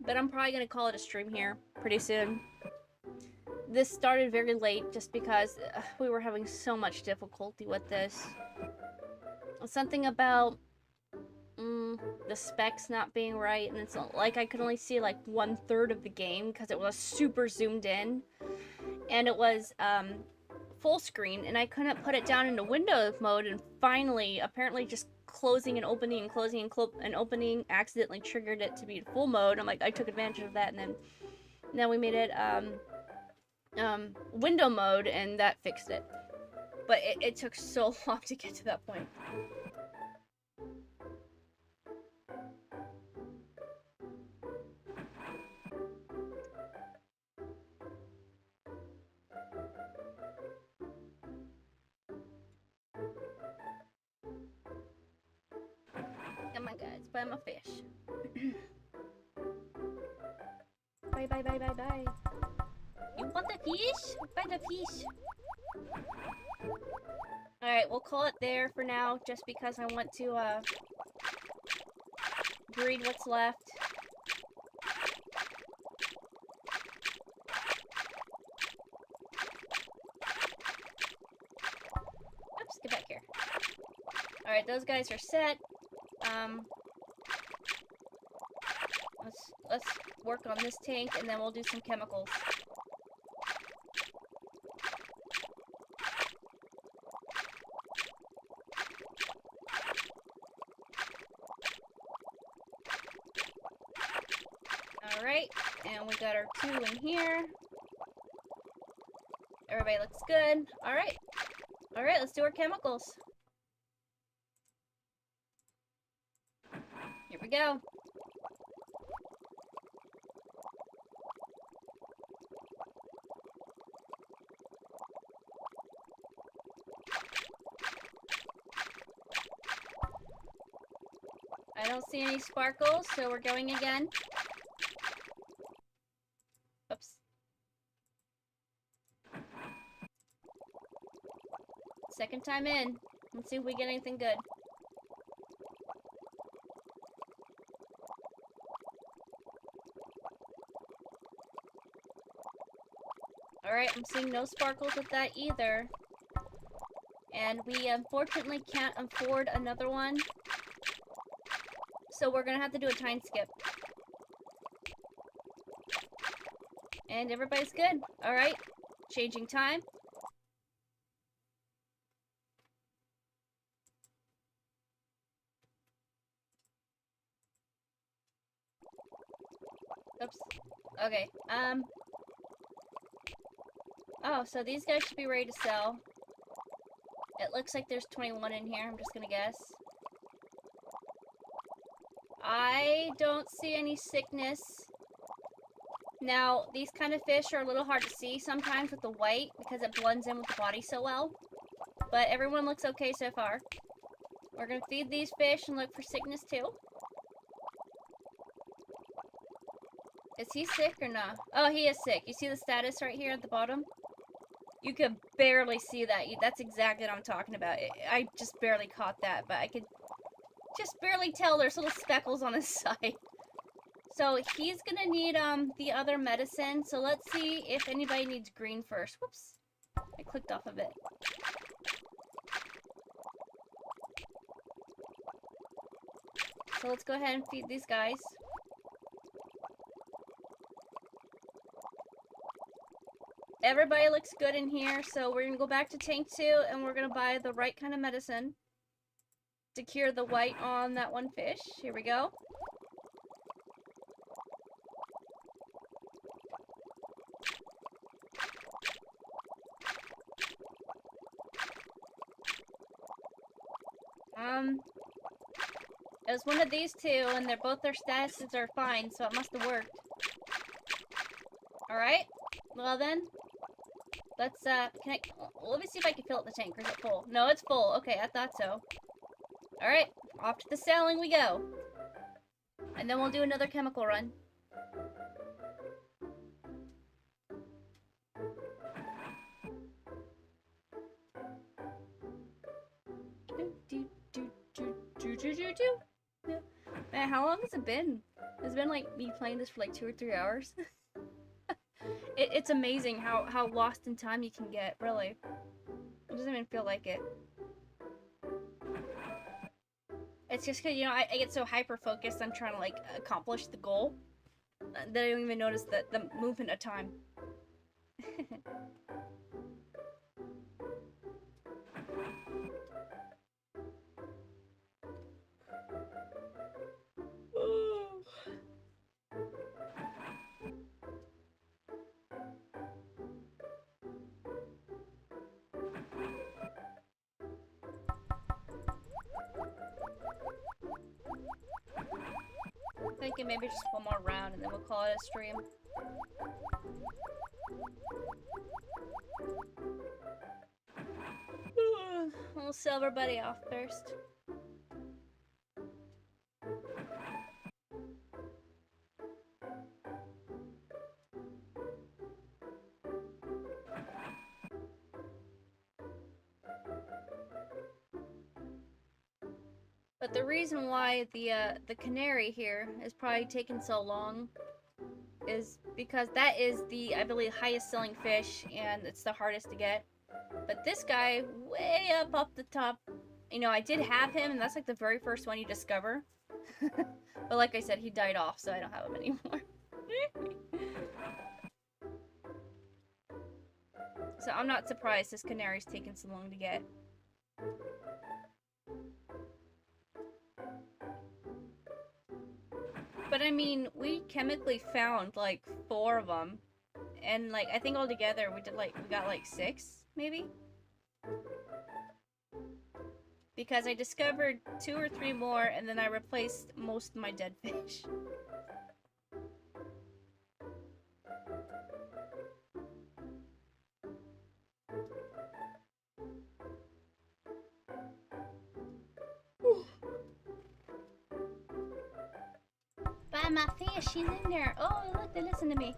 but I'm probably gonna call it a stream here pretty soon. This started very late just because we were having so much difficulty with this. Something about the specs not being right, and it's like I could only see like 1/3 of the game because it was super zoomed in, and it was full screen, and I couldn't put it down into Windows mode, and finally, apparently just closing and opening and closing and opening accidentally triggered it to be full mode. I'm like, I took advantage of that, and then we made it window mode, and that fixed it. But it took so long to get to that point. Come on, guys, buy my fish. Bye, bye, bye, bye, bye. You want the fish? Buy the fish. Alright, we'll call it there for now, just because I want to, breed what's left. Oops, get back here. Alright, those guys are set. Let's work on this tank, and then we'll do some chemicals. Alright, and we got our 2 in here. Everybody looks good. Alright. Alright, let's do our chemicals. Here we go. I don't see any sparkles, so we're going again. Oops. Second time in. Let's see if we get anything good. Alright, I'm seeing no sparkles with that either. And we unfortunately can't afford another one. So we're gonna have to do a time skip. And everybody's good. Alright, changing time. Oops. Okay, oh, so these guys should be ready to sell. It looks like there's 21 in here, I'm just gonna guess. I don't see any sickness. Now, these kind of fish are a little hard to see sometimes with the white because it blends in with the body so well. But everyone looks okay so far. We're gonna feed these fish and look for sickness too. Is he sick or not? Oh, he is sick. You see the status right here at the bottom? You could barely see that. That's exactly what I'm talking about. I just barely caught that, but I could just barely tell there's little speckles on his side. So he's gonna need the other medicine. So let's see if anybody needs green first. Whoops. I clicked off of it. So let's go ahead and feed these guys. Everybody looks good in here, so we're gonna go back to tank 2 and we're gonna buy the right kind of medicine to cure the white on that one fish. Here we go. It was one of these two, and their statuses are fine, so it must have worked. Alright. Well then. Let's, let me see if I can fill up the tank, or is it full? No, it's full. Okay, I thought so. Alright, off to the sailing we go. And then we'll do another chemical run. Man, how long has it been? It's been like me playing this for like 2 or 3 hours. It's amazing how lost in time you can get, really. It doesn't even feel like it. It's just because, you know, I get so hyper-focused on trying to, like, accomplish the goal that I don't even notice the movement of time. I'm thinking maybe just one more round and then we'll call it a stream. We'll sell everybody off first. But the reason why the canary here is probably taking so long is because that is the, I believe, highest selling fish, and it's the hardest to get. But this guy, way up the top, you know, I did have him, and that's like the very first one you discover. But like I said, he died off, so I don't have him anymore. So I'm not surprised this canary's taking so long to get. But I mean, we chemically found like 4 of them. And like, I think altogether we got like 6, maybe? Because I discovered 2 or 3 more and then I replaced most of my dead fish. Buy my fish, she's in there. Oh, look, they listen to me.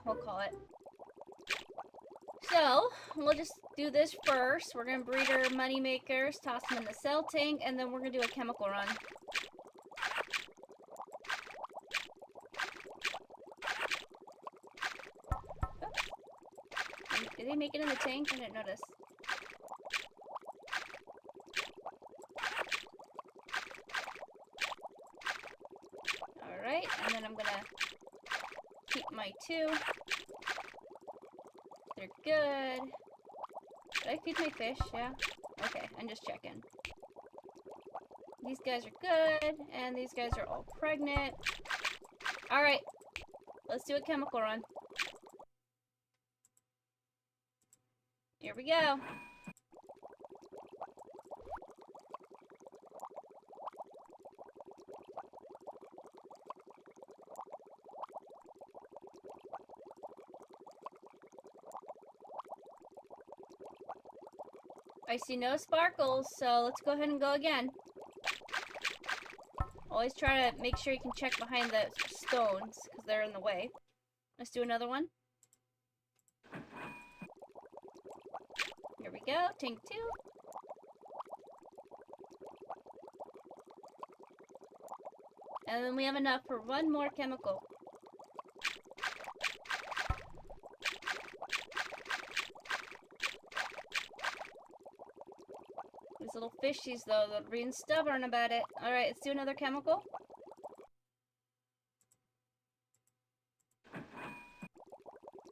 We'll call it. So, we'll just do this first. We're gonna breed our money makers, toss them in the cell tank, and then we're gonna do a chemical run. Oh. Did they make it in the tank? I didn't notice. Alright, and then I'm gonna keep my 2. They're good. Did I feed my fish? Yeah? Okay, I'm just checking. These guys are good, and these guys are all pregnant. Alright, let's do a chemical run. Here we go. I see no sparkles, so let's go ahead and go again. Always try to make sure you can check behind the stones, because they're in the way. Let's do another one. Here we go, tank 2. And then we have enough for one more chemical. These little fishies, though, they're being stubborn about it. Alright, let's do another chemical.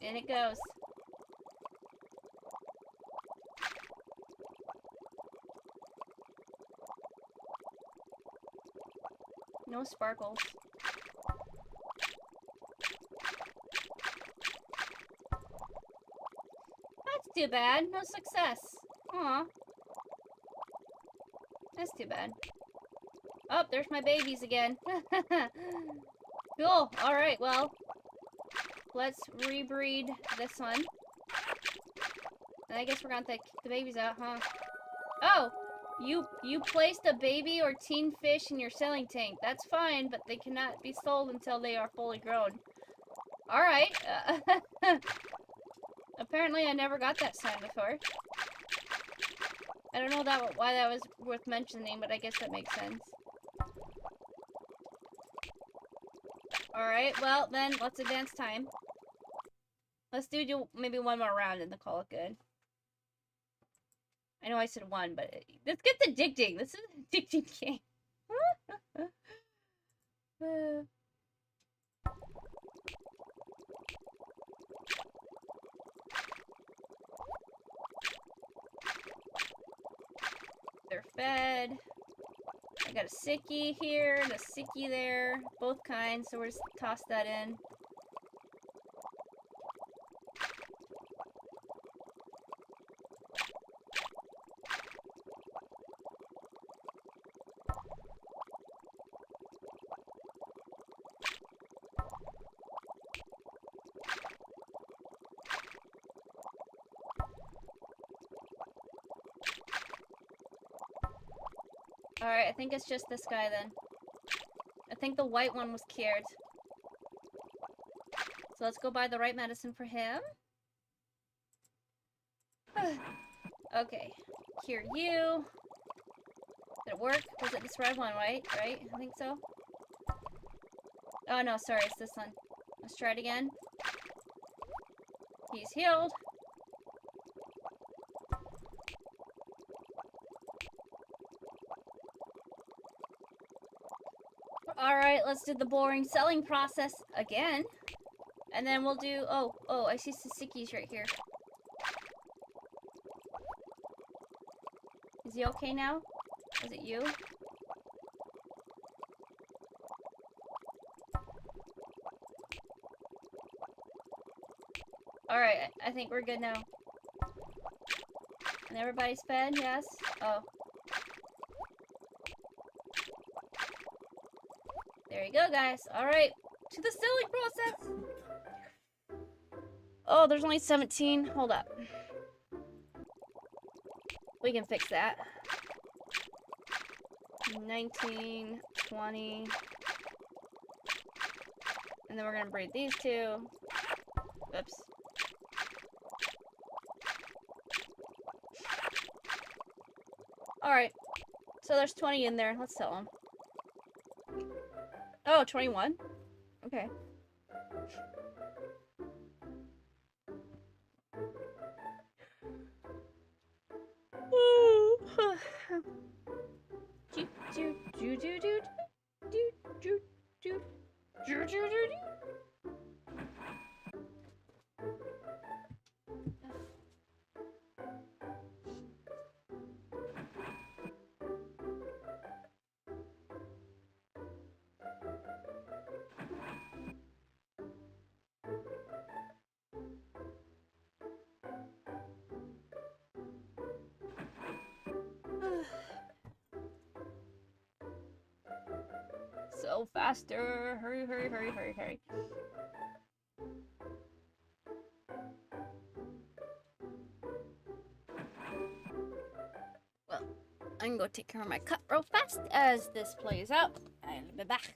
In it goes. No sparkles. That's too bad. No success. Aw. That's too bad. Oh, there's my babies again. Cool. Alright, well. Let's rebreed this one. And I guess we're gonna take the babies out, huh? Oh! You placed a baby or teen fish in your selling tank. That's fine, but they cannot be sold until they are fully grown. Alright. Apparently I never got that sign before. I don't know why that was worth mentioning, but I guess that makes sense. Alright, well then, let's advance time. Let's do maybe one more round and then call it good. I know I said one, but this gets addicting. This is an addicting game. They're fed. I got a sickie here and a sickie there. Both kinds, so we're just toss that in. Alright, I think it's just this guy then. I think the white one was cured. So let's go buy the right medicine for him. Okay. Cure you. Did it work? Was it this red one, right? Right? I think so. Oh no, sorry, it's this one. Let's try it again. He's healed. Alright, let's do the boring selling process again. And then we'll do... Oh, I see Sasiki's right here. Is he okay now? Was it you? Alright, I think we're good now. And everybody's fed, yes? Oh. There you go, guys. Alright, to the selling process! Oh, there's only 17. Hold up. We can fix that. 19, 20. And then we're gonna breed these two. Oops. Alright. So there's 20 in there. Let's sell them. Oh, 21? Okay. So faster. Hurry, hurry, hurry, hurry, hurry. Well, I can go take care of my cut real fast as this plays out. I'll be back.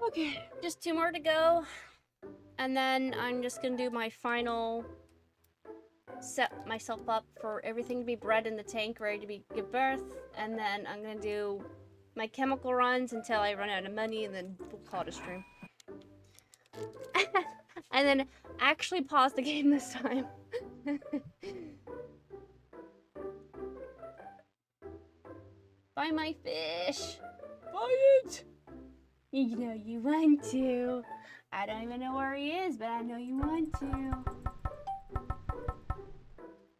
Okay, just 2 more to go. And then I'm just gonna do my final, set myself up for everything to be bred in the tank, ready to give birth. And then I'm gonna do my chemical runs until I run out of money, and then we'll call it a stream. And then actually pause the game this time. Buy my fish. Buy it! You know you want to. I don't even know where he is, but I know you want to.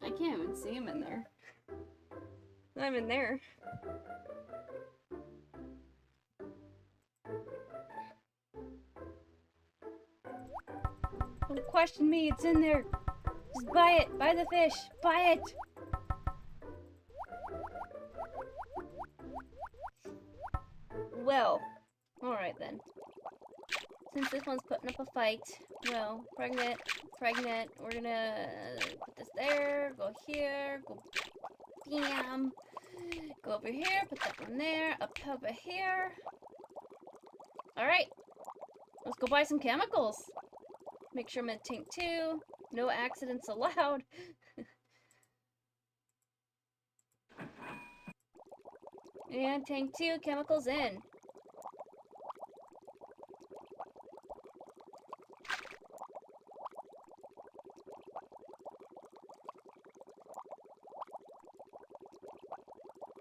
I can't even see him in there. I'm in there. Don't question me, it's in there. Just buy it. Buy the fish. Buy it. Well, alright then. Since this one's putting up a fight, well, pregnant, we're gonna put this there, go here, go bam, go over here, put that one there, up over here. Alright, let's go buy some chemicals. Make sure I'm in tank 2, no accidents allowed. And tank 2, chemicals in.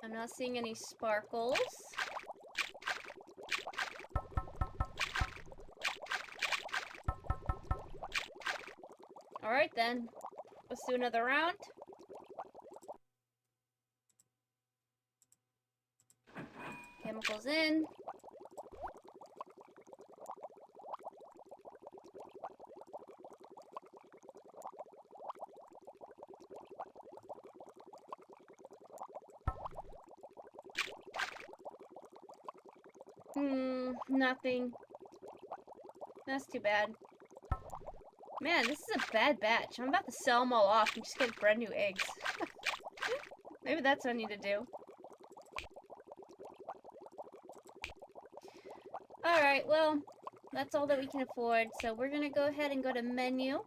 I'm not seeing any sparkles. Alright then, let's do another round. Chemicals in. Nothing. That's too bad. Man, this is a bad batch. I'm about to sell them all off and just get brand new eggs. Maybe that's what I need to do. Alright, well, that's all that we can afford. So we're gonna go ahead and go to menu.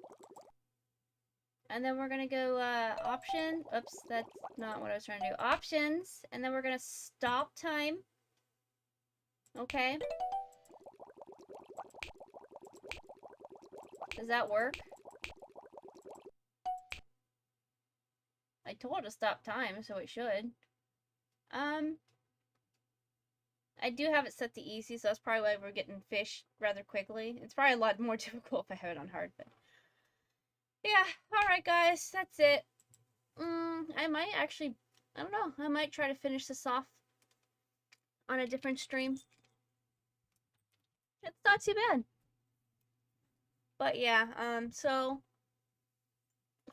And then we're gonna go, option. Oops, that's not what I was trying to do. Options. And then we're gonna stop time. Okay. Does that work? I told it to stop time, so it should. I do have it set to easy, so that's probably why we're getting fish rather quickly. It's probably a lot more difficult if I have it on hard, but... yeah, alright guys, that's it. I might actually... I don't know, I might try to finish this off on a different stream. It's not too bad. But yeah, so...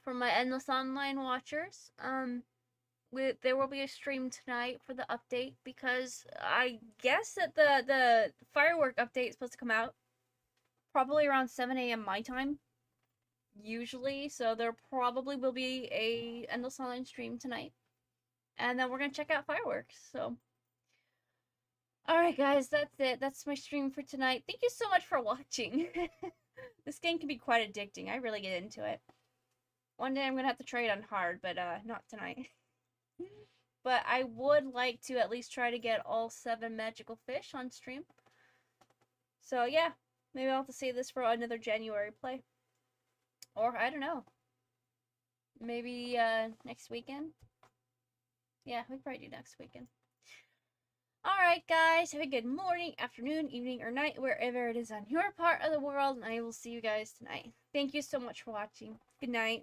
for my Endless Online watchers, there will be a stream tonight for the update because I guess that the firework update is supposed to come out probably around 7 a.m. my time, usually. So there probably will be a Endless Online stream tonight, and then we're gonna check out fireworks. So, all right, guys, that's it. That's my stream for tonight. Thank you so much for watching. This game can be quite addicting. I really get into it. One day I'm gonna have to try it on hard, but not tonight. But I would like to at least try to get all 7 magical fish on stream. So yeah, maybe I'll have to save this for another January play. Or, I don't know. Maybe next weekend? Yeah, we could probably do next weekend. Alright guys, have a good morning, afternoon, evening, or night, wherever it is on your part of the world, and I will see you guys tonight. Thank you so much for watching. Good night.